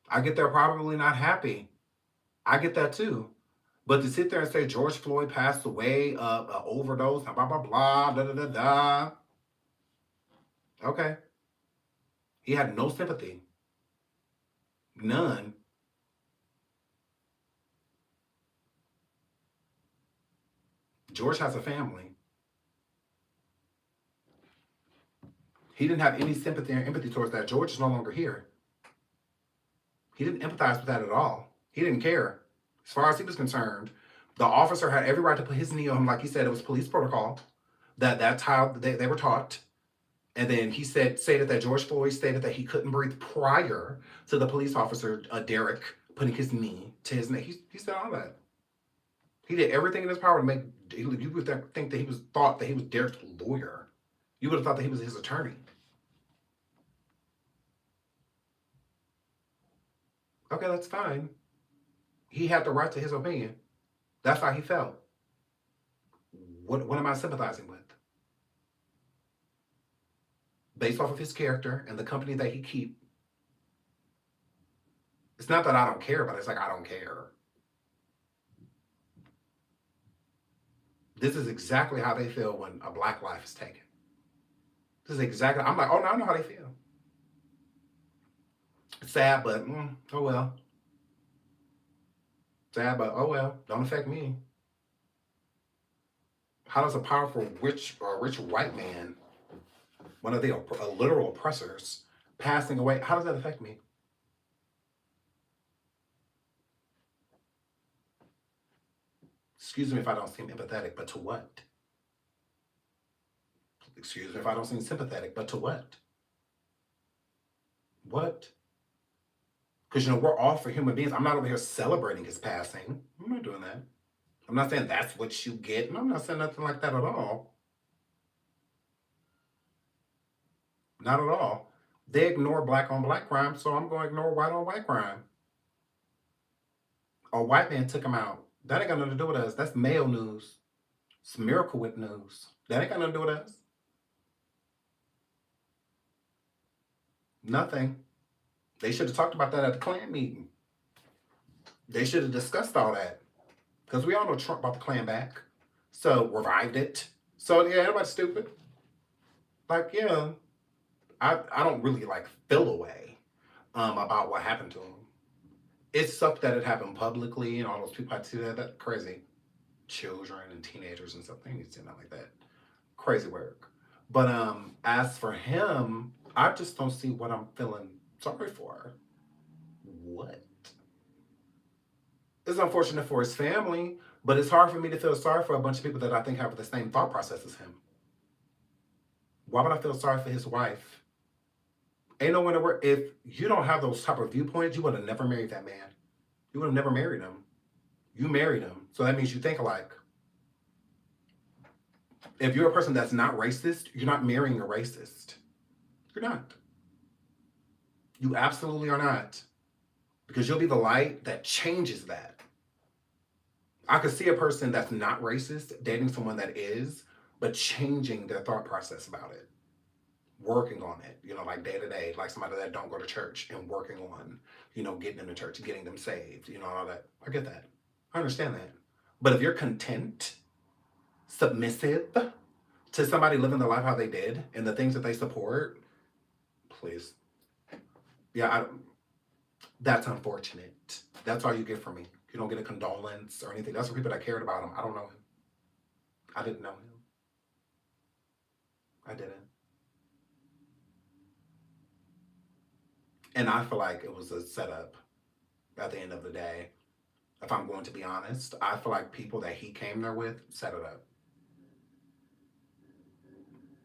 I get they're probably not happy. I get that too. But to sit there and say George Floyd passed away of an overdose, blah, blah, blah, da, da, da, da. Okay. He had no sympathy. None. George has a family. He didn't have any sympathy or empathy towards that. George is no longer here. He didn't empathize with that at all. He didn't care. As far as he was concerned, the officer had every right to put his knee on him. Like he said, it was police protocol. That's how they were taught. And then he stated that George Floyd stated that he couldn't breathe prior to the police officer, Derek, putting his knee to his neck. He said all that. He did everything in his power to make, you would think that he thought that he was Derek's lawyer. You would have thought that he was his attorney. Okay, that's fine. He had the right to his opinion. That's how he felt. What am I sympathizing with? Based off of his character and the company that he keep. It's not that I don't care, but it's like I don't care. This is exactly how they feel when a black life is taken. This is exactly, I'm like, oh no, I know how they feel. It's sad, but oh well. Sad, but oh well. Don't affect me. How does a powerful, rich white man, one of the literal oppressors, passing away, how does that affect me? Excuse me if I don't seem empathetic, but to what? Excuse me if I don't seem sympathetic, but to what? What? Because, we're all for human beings. I'm not over here celebrating his passing. I'm not doing that. I'm not saying that's what you get. No, I'm not saying nothing like that at all. Not at all. They ignore black on black crime, so I'm going to ignore white on white crime. A white man took him out. That ain't got nothing to do with us. That's male news. It's Miracle Whip news. That ain't got nothing to do with us. Nothing. They should have talked about that at the Klan meeting. They should have discussed all that. Because we all know Trump brought the Klan back. So, revived it. So, yeah, everybody's stupid. Like, yeah, I don't really, feel a way about what happened to him. It sucked that it happened publicly and all those people had to do that. That's crazy. Children and teenagers and stuff. They need to do nothing like that. Crazy work. But as for him, I just don't see what I'm feeling sorry for. What? It's unfortunate for his family, but it's hard for me to feel sorry for a bunch of people that I think have the same thought process as him. Why would I feel sorry for his wife? Ain't no one to work. If you don't have those type of viewpoints, you would have never married that man. You would have never married him. You married him. So that means you think alike. If you're a person that's not racist, you're not marrying a racist. You're not. You absolutely are not. Because you'll be the light that changes that. I could see a person that's not racist dating someone that is, but changing their thought process about it. Working on it, like day to day, like somebody that don't go to church and working on, getting them to church and getting them saved, all that. I get that. I understand that. But if you're content, submissive to somebody living their life how they did and the things that they support, please. Yeah, that's unfortunate. That's all you get from me. You don't get a condolence or anything. That's for people that cared about him. I don't know him. I didn't know him. I didn't. And I feel like it was a setup. at the end of the day. If I'm going to be honest, I feel like people that he came there with set it up.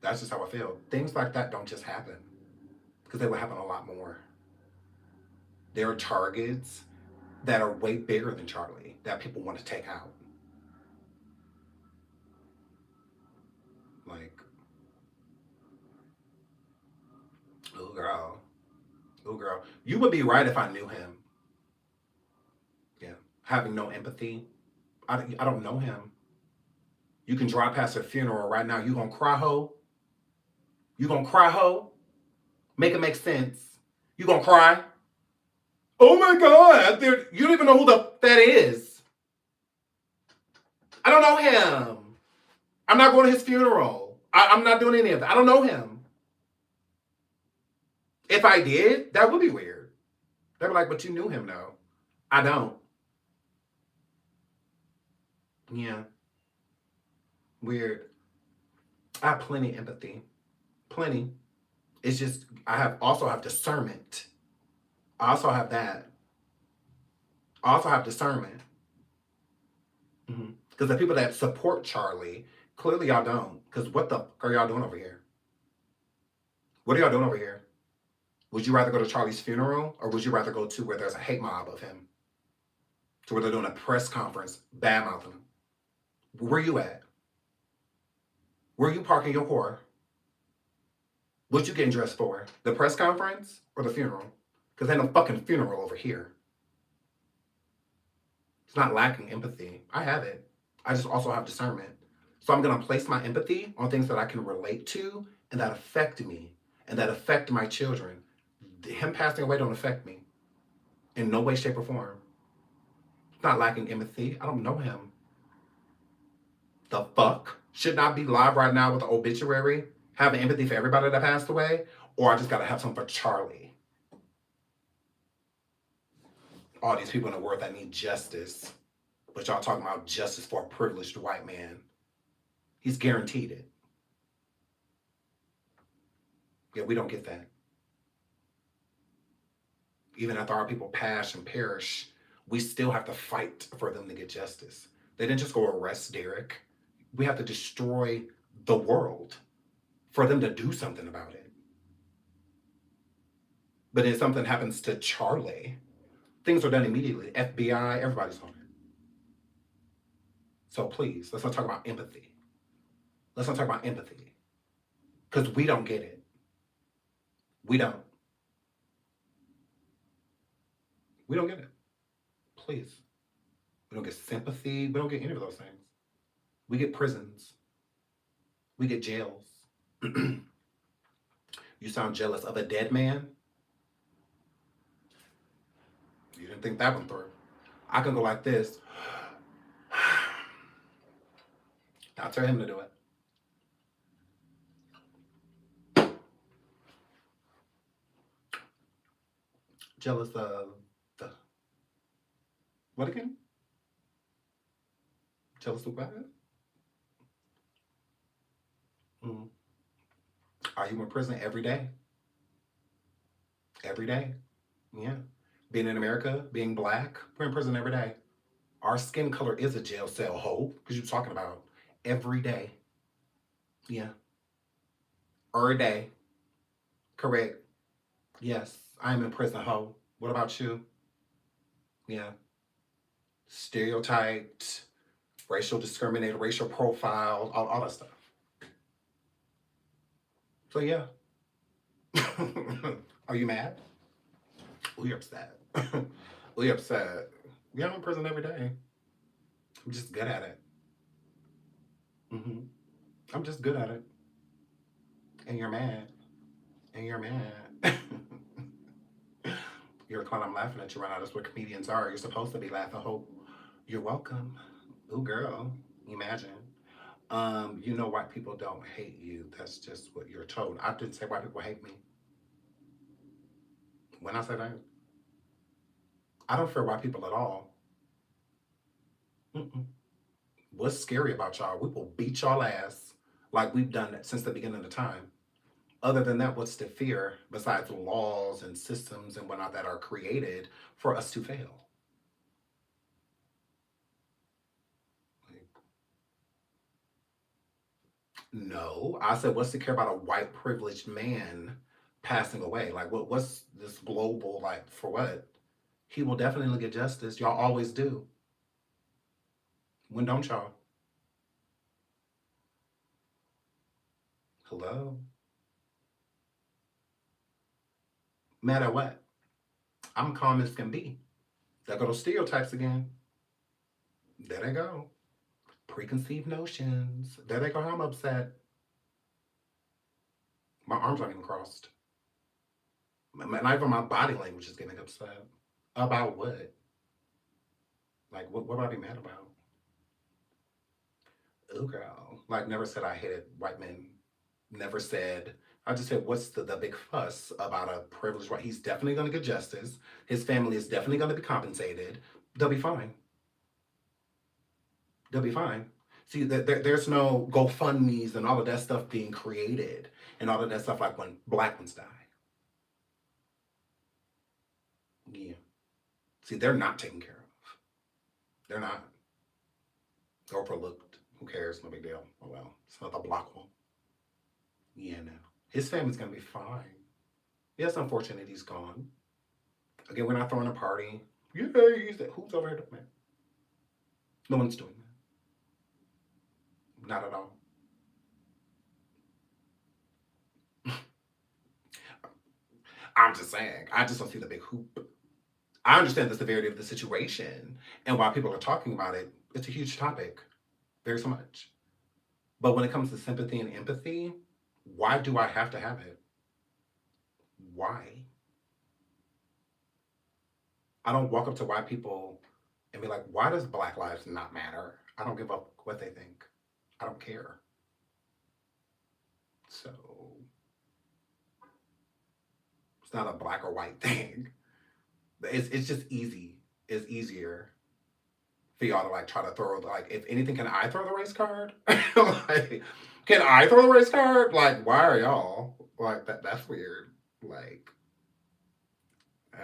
That's just how I feel. Things like that don't just happen, because they would happen a lot more. There are targets that are way bigger than Charlie that people want to take out. Like, oh girl, oh girl, you would be right if I knew him. Yeah, having no empathy. I don't know him. You can drive past a funeral right now. You gonna cry, ho? You gonna cry, ho? Make it make sense. You gonna cry? Oh my God! You don't even know who that is. I don't know him. I'm not going to his funeral. I'm not doing any of that. I don't know him. If I did, that would be weird. They'd be like, but you knew him, though. I don't. Yeah. Weird. I have plenty of empathy. Plenty. It's just, also have discernment. I also have that. I also have discernment. Because the people that support Charlie, clearly y'all don't. Because what the fuck are y'all doing over here? What are y'all doing over here? Would you rather go to Charlie's funeral, or would you rather go to where there's a hate mob of him? To where they're doing a press conference, badmouthing him? Where you at? Where you parking your car? What you getting dressed for? The press conference or the funeral? Because ain't no fucking funeral over here. It's not lacking empathy. I have it. I just also have discernment. So I'm going to place my empathy on things that I can relate to and that affect me and that affect my children. Him passing away don't affect me in no way, shape, or form. It's not lacking empathy. I don't know him. The fuck? Should not be live right now with the obituary, having empathy for everybody that passed away, or I just got to have some for Charlie. All these people in the world that need justice, but y'all talking about justice for a privileged white man. He's guaranteed it. Yeah, we don't get that. Even after our people pass and perish, we still have to fight for them to get justice. They didn't just go arrest Derek. We have to destroy the world for them to do something about it. But if something happens to Charlie, things are done immediately. FBI, everybody's on it. So please, let's not talk about empathy. Let's not talk about empathy. Because we don't get it. We don't. We don't get it. Please. We don't get sympathy. We don't get any of those things. We get prisons. We get jails. You sound jealous of a dead man? You didn't think that one through. I can go like this. I'll tell him to do it. Jealous of the... What again? Jealous of what? Are you in prison every day? Every day? Yeah. Being in America, being black, we're in prison every day. Our skin color is a jail cell hole, because you're talking about every day. Yeah. Every day. Correct. Yes, I'm in prison, ho. What about you? Yeah. Stereotyped, racial discriminated, racial profile, all that stuff. So yeah. Are you mad? We upset. We upset. Yeah, I'm in prison every day. I'm just good at it. I'm just good at it. And you're mad. And you're mad. You're a clown. I'm laughing at you right now. That's what comedians are. You're supposed to be laughing. Hope. You're welcome. Ooh, girl. Imagine. You know white people don't hate you. That's just what you're told. I didn't say white people hate me. When I say that, I don't fear white people at all. What's scary about y'all? We will beat y'all ass like we've done it since the beginning of time. Other than that, what's the fear besides laws and systems and whatnot that are created for us to fail? No, I said, what's to care about a white privileged man passing away? Like, what's this global, like, for what? He will definitely get justice. Y'all always do. When don't y'all? Hello? Matter what? I'm calm as can be. There go those stereotypes again. There they go. Preconceived notions. There they go. I'm upset. My arms aren't even crossed. Not even my body language is getting upset. About what? Like, what would I be mad about? Oh, girl. Like, never said I hated white men. Never said. I just said, what's the big fuss about a privileged white? He's definitely going to get justice. His family is definitely going to be compensated. They'll be fine. They'll be fine. See, there's no GoFundMe's and all of that stuff being created and all of that stuff like when black ones die. Yeah. See, they're not taken care of. They're not. Overlooked. Who cares? No big deal. Oh well. It's not the block one. Yeah, no. His family's gonna be fine. Yeah, it's unfortunate he's gone. Again, we're not throwing a party. Yeah, who's over here doing that? No one's doing that. Not at all. I'm just saying. I just don't see the big hoop. I understand the severity of the situation and why people are talking about it. It's a huge topic. Very so much. But when it comes to sympathy and empathy, why do I have to have it? Why? I don't walk up to white people and be like, why does Black lives not matter? I don't give up what they think. I don't care. So it's not a black or white thing. It's just easy. It's easier for y'all to like try to throw, like, if anything, can I throw the race card? Like, can I throw the race card? Like, why are y'all like that? That's weird. Like,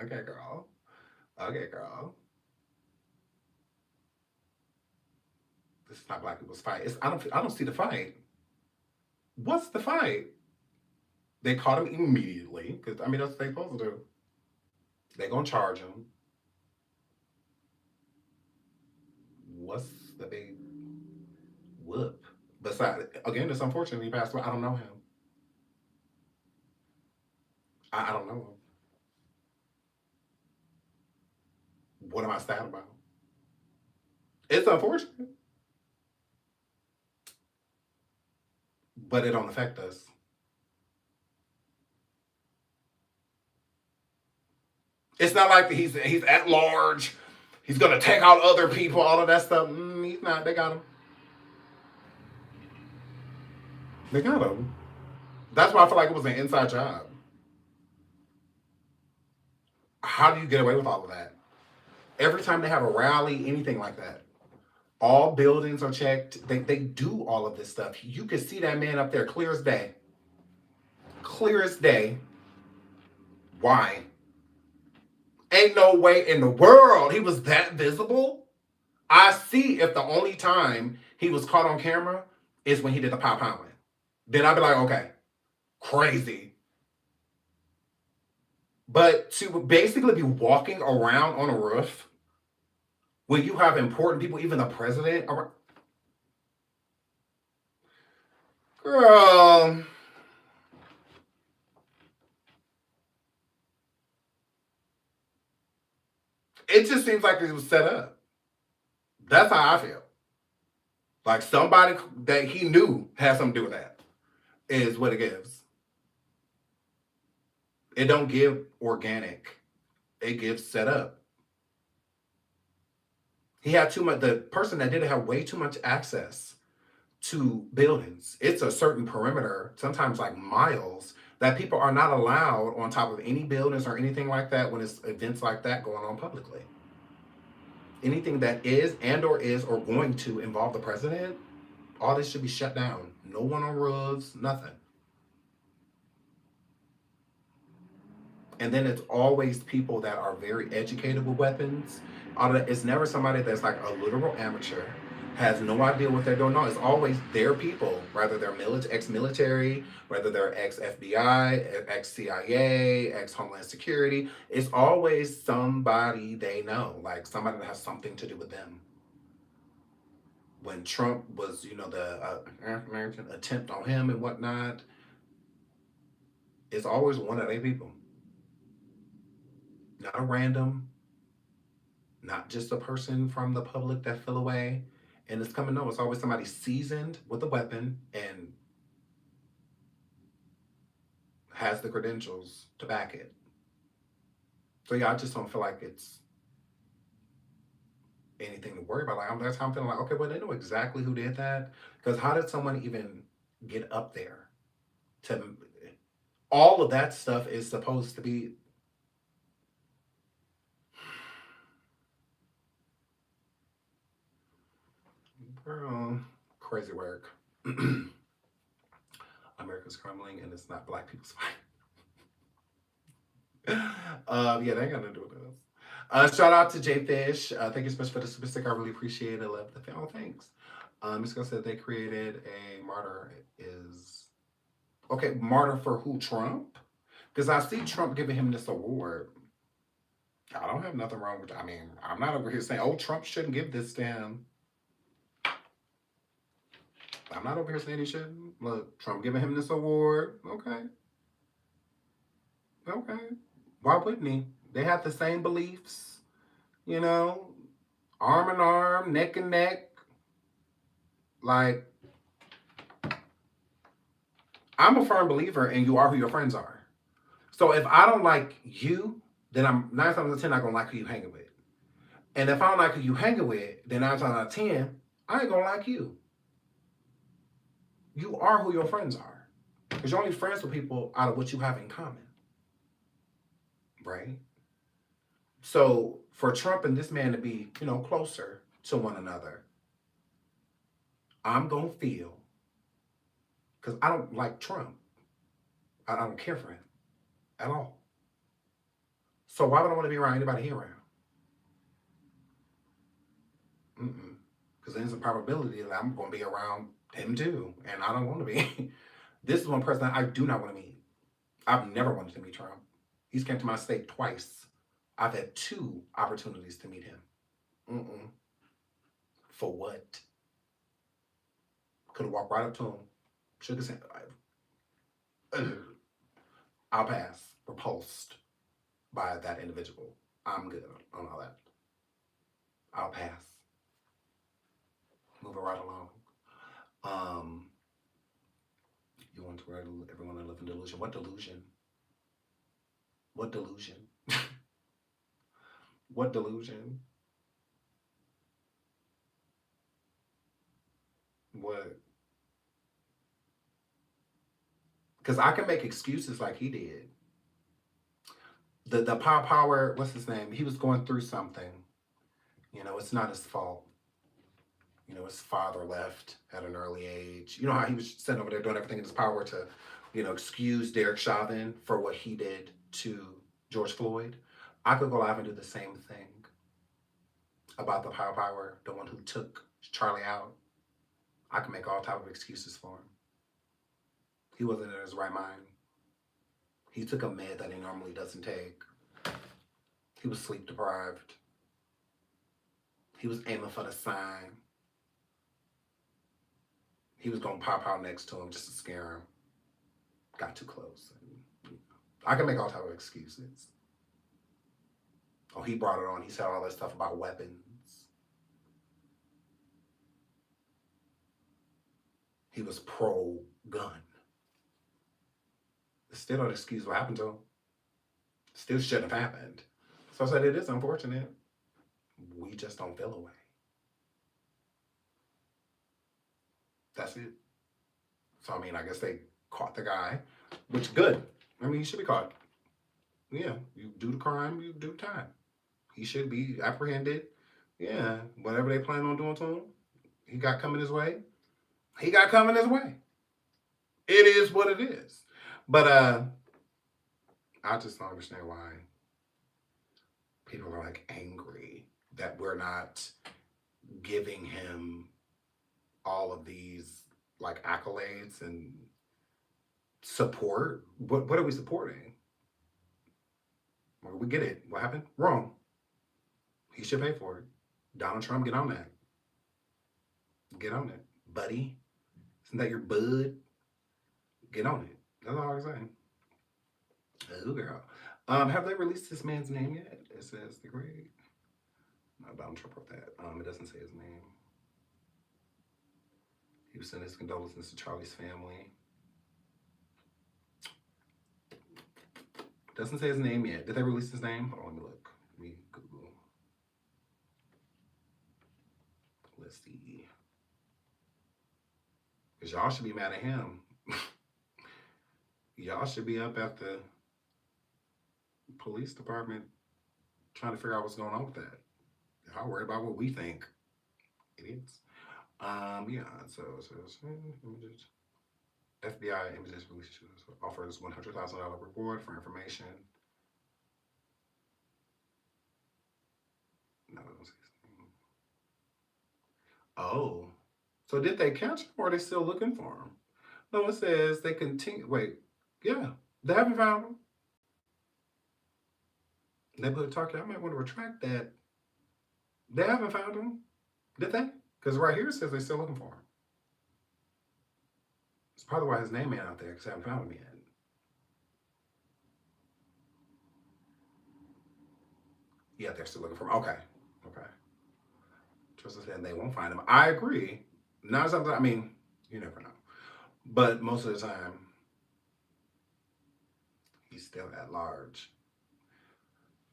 okay, girl. Okay, girl. This is not black people's fight. I don't see the fight. What's the fight? They caught him immediately because I mean that's what they supposed to do. They gonna charge him. What's the big whoop? Besides, again, it's unfortunate he passed away. I don't know him. I don't know him. What am I sad about? It's unfortunate. But it don't affect us. It's not like he's at large. He's gonna take out other people, all of that stuff. He's not. They got him. They got him. That's why I feel like it was an inside job. How do you get away with all of that? Every time they have a rally, anything like that, all buildings are checked. They do all of this stuff. You can see that man up there clear as day. Clear as day. Why? Ain't no way in the world he was that visible. I see if the only time he was caught on camera is when he did the pow powing. Then I'd be like, okay, crazy. But to basically be walking around on a roof when you have important people, even the president, around. Girl. It just seems like it was set up. That's how I feel. Like somebody that he knew had something to do with that is what it gives. It don't give organic. It gives set up. He had too much, the person that did it had way too much access to buildings. It's a certain perimeter, sometimes like miles, that people are not allowed on top of any buildings or anything like that when it's events like that going on publicly. Anything that is or going to involve the president, all this should be shut down. No one on roofs, nothing. And then it's always people that are very educated with weapons. It's never somebody that's like a literal amateur has no idea what they're doing. No, it's always their people, whether they're ex-military, whether they're ex-FBI, ex-CIA, ex-Homeland Security. It's always somebody they know, like somebody that has something to do with them. When Trump was, the African-American attempt on him and whatnot, it's always one of their people. Not a random, not just a person from the public that fell away. And it's coming, no, it's always somebody seasoned with a weapon and has the credentials to back it. So yeah, I just don't feel like it's anything to worry about. Like that's how I'm feeling like, okay, well, they know exactly who did that. Because how did someone even get up there to all of that stuff is supposed to be girl, crazy work. America's crumbling and it's not black people's fight. Yeah, they ain't got nothing to do with this. Shout out to J Fish. Thank you so much for the super stick. I really appreciate it. I love the film. Oh, thanks. I'm just gonna say they created a martyr is okay. Martyr for who? Trump? Because I see Trump giving him this award. I don't have nothing wrong with. I mean, I'm not over here saying, "Oh, Trump shouldn't give this to him." I'm not over here saying he shouldn't. Look, Trump giving him this award. Okay. Okay. Why wouldn't he? They have the same beliefs, arm in arm, neck and neck. Like, I'm a firm believer in you are who your friends are. So if I don't like you, then I'm 9 times out of 10 not gonna like who you hanging with. And if I don't like who you hanging with, then 9 times out of 10, I ain't gonna like you. You are who your friends are. Because you're only friends with people out of what you have in common. Right? So for Trump and this man to be, closer to one another, I'm going to feel, because I don't like Trump. I don't care for him at all. So why would I want to be around anybody he around? Because there's a probability that I'm going to be around him too. And I don't want to be. This is one person I do not want to meet. I've never wanted to meet Trump. He's came to my state twice. I've had 2 opportunities to meet him. For what? Could have walked right up to him, shook his hand. I'll pass. Repulsed by that individual. I'm good on all that. I'll pass. Moving right along. You want to write everyone to live in delusion. What delusion? What delusion? What delusion? What? Because I can make excuses like he did. The power, what's his name? He was going through something. It's not his fault. His father left at an early age. You know how he was sitting over there doing everything in his power to, excuse Derek Chauvin for what he did to George Floyd. I could go live and do the same thing about the power, the one who took Charlie out. I can make all type of excuses for him. He wasn't in his right mind. He took a med that he normally doesn't take. He was sleep deprived. He was aiming for the sign. He was going to pop out next to him just to scare him. Got too close. I can make all type of excuses. Oh, he brought it on. He said all that stuff about weapons. He was pro-gun. Still don't excuse what happened to him. Still shouldn't have happened. So I said, it is unfortunate. We just don't feel away. That's it. So, I guess they caught the guy, which good. He should be caught. Yeah, you do the crime, you do the time. He should be apprehended. Yeah, whatever they plan on doing to him, he got coming his way. He got coming his way. It is what it is. But I just don't understand why people are angry that we're not giving him all of these like accolades and support. What are we supporting? Well, we get it. What happened? Wrong. He should pay for it. Donald Trump, get on that. Get on it, buddy. Isn't that your bud? Get on it. That's all I'm saying. Oh, girl. Have they released this man's name yet? It says the great. No, Donald Trump wrote that. It doesn't say his name. He was sending his condolences to Charlie's family. Doesn't say his name yet. Did they release his name? Hold on, let me look. Let me Google. Let's see. Because y'all should be mad at him. Y'all should be up at the police department trying to figure out what's going on with that. Y'all worry about what we think. Idiots. Yeah, so images. FBI images release offers $100,000 reward for information. No, don't say his name. Oh, so did they catch him or are they still looking for him? No, it says they continue. Wait, yeah, they haven't found him. Neighborhood talking. I might want to retract that. They haven't found him, did they? Because right here it says they're still looking for him. It's probably why his name ain't out there, because I haven't found him yet. Yeah, they're still looking for him. Okay. Tristan said they won't find him. I agree. Not something, I mean, you never know. But most of the time, he's still at large.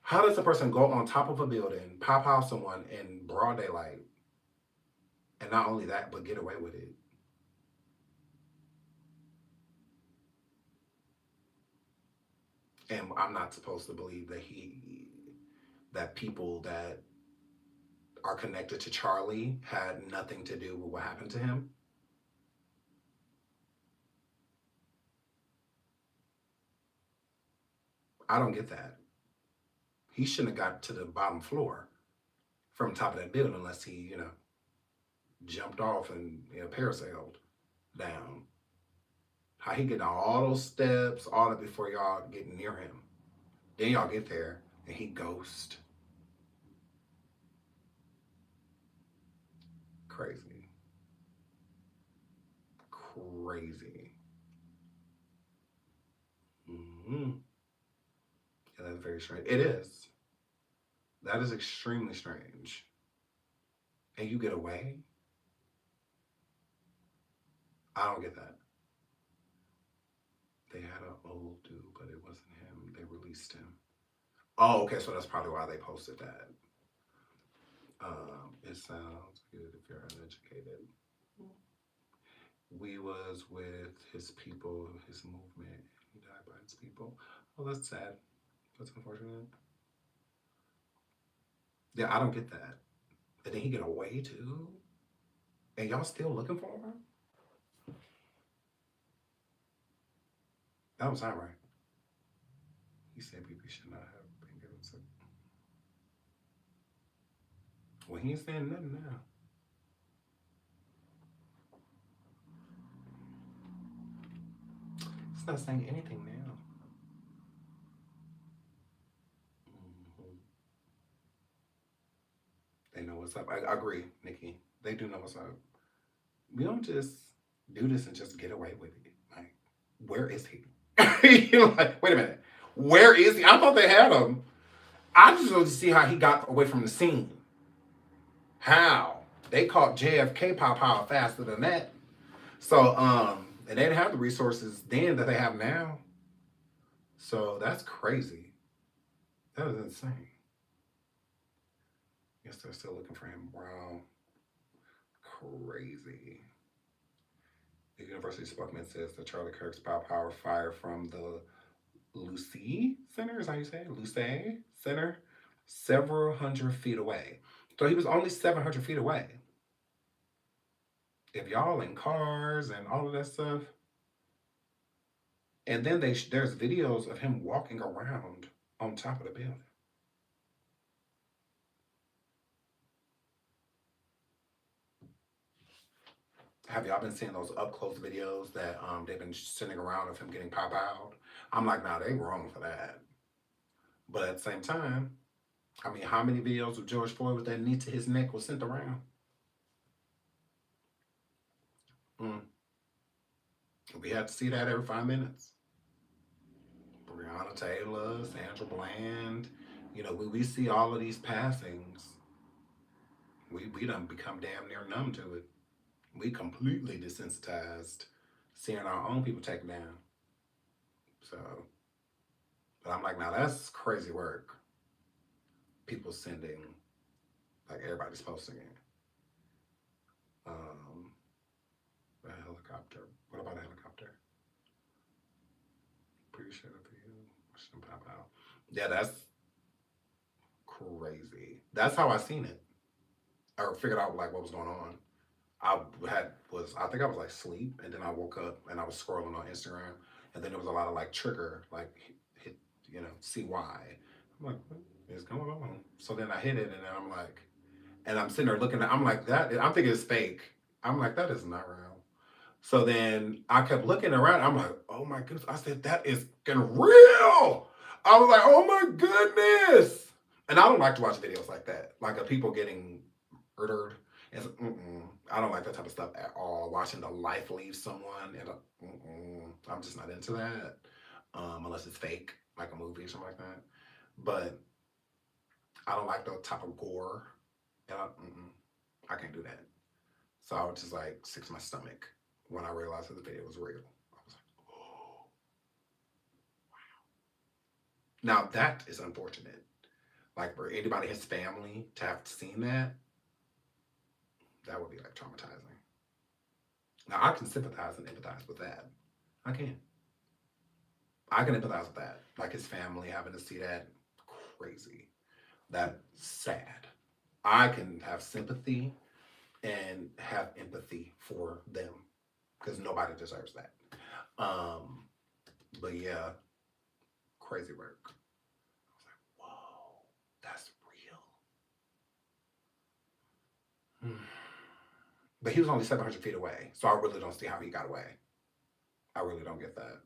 How does a person go on top of a building, pop out someone in broad daylight, and not only that, but get away with it? And I'm not supposed to believe that people that are connected to Charlie had nothing to do with what happened to him. I don't get that. He shouldn't have got to the bottom floor from the top of that building unless he, jumped off and parasailed down. How he get down all those steps, all that before y'all get near him. Then y'all get there and he ghost. Crazy. Mm-hmm. Yeah, that's very strange. It is. That is extremely strange. And you get away? I don't get that. They had an old dude, but it wasn't him. They released him. Oh, okay, so that's probably why they posted that. It sounds good if you're uneducated. We was with his people, his movement. He died by his people. Oh, that's sad. That's unfortunate. Yeah, I don't get that. And then he get away too? And y'all still looking for him? That don't sound right. He said people should not have been given to. Well, he ain't saying nothing now. It's not saying anything now. Mm-hmm. They know what's up. I agree, Nikki. They do know what's up. We don't just do this and just get away with it. Like, where is he? You're like, wait a minute. Where is he? I thought they had him. I just wanted to see how he got away from the scene. How? They caught JFK pow faster than that. So, and they didn't have the resources then that they have now. So that's crazy. That is insane. Guess they're still looking for him. Wow. Crazy. The university spokesman says that Charlie Kirk's power fired from the Lucy Center, is how you say it? Lucy Center, several hundred feet away. So he was only 700 feet away. If y'all in cars and all of that stuff. And then there's videos of him walking around on top of the building. Have y'all been seeing those up close videos that they've been sending around of him getting pop out? I'm like, nah, they wrong for that. But at the same time, I mean, how many videos of George Floyd with that knee to his neck was sent around? Mm. We had to see that every 5 minutes. Breonna Taylor, Sandra Bland, you know, we see all of these passings. We done become damn near numb to it. We completely desensitized seeing our own people taken down. So, but I'm like, now that's crazy work. People sending, like everybody's posting it. A helicopter. What about a helicopter? Pretty sure for you. Shouldn't pop out. Yeah, that's crazy. That's how I seen it. I figured out like what was going on. I think I was like asleep, and then I woke up and I was scrolling on Instagram, and then there was a lot of like trigger, like hit, you know, see why. I'm like, what is going on? So then I hit it, and then I'm like, and I'm sitting there looking at, I'm like, I'm thinking it's fake. I'm like, that is not real. So then I kept looking around. I'm like, oh my goodness. I said, that is getting real. I was like, oh my goodness. And I don't like to watch videos like that, like of people getting murdered. And I don't like that type of stuff at all. Watching the life leave someone, and I'm just not into that, unless it's fake, like a movie or something like that. But I don't like the type of gore. And I can't do that. So I was just like sick to my stomach when I realized that the video was real. I was like, oh, wow. Now that is unfortunate. Like for anybody in his family to have seen that, that would be like traumatizing. Now I can sympathize and empathize with that. I can empathize with that. Like his family having to see that, crazy. That's sad. I can have sympathy and have empathy for them because nobody deserves that. But yeah, crazy work. I was like, whoa, that's real. But he was only 700 feet away, so I really don't see how he got away. I really don't get that.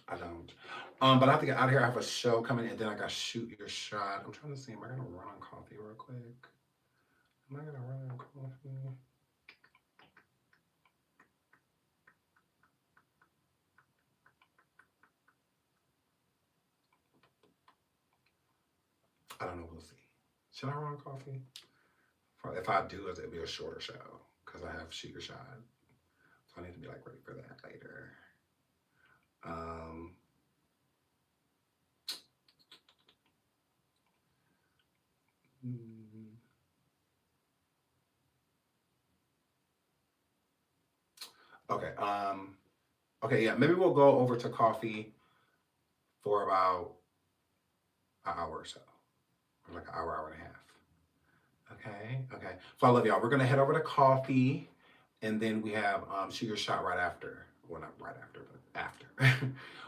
I don't. But I have to get out of here. I have a show coming, and then I got Shoot Your Shot. I'm trying to see, am I gonna run on coffee real quick? Am I gonna run on coffee? I don't know. We'll see. Should I run on coffee? If I do, it'll be a shorter show because I have Shoot Your Shot. So I need to be like ready for that later. Okay. Okay. Yeah. Maybe we'll go over to coffee for about an hour or so, or like an hour and a half. Okay. Okay. So I love y'all. We're gonna head over to coffee, and then we have Shoot Your Shot right after. Well, not right after, but after.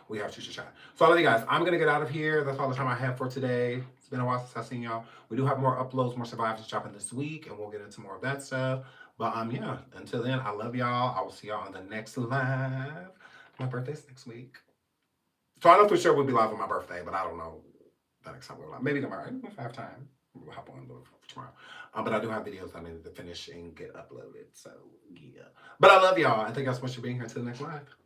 We have Shoot Your Shot. So I love you guys. I'm gonna get out of here. That's all the time I have for today. It's been a while since I've seen y'all. We do have more uploads, more survivors dropping this week, and we'll get into more of that stuff. But yeah, until then, I love y'all. I will see y'all on the next live. My birthday's next week. So I know for sure we'll be live on my birthday, but I don't know the next time we're live. Maybe tomorrow. If I have time, we'll hop on tomorrow. But I do have videos I need to finish and get uploaded. So yeah. But I love y'all. And thank y'all so much for being here. Until the next live.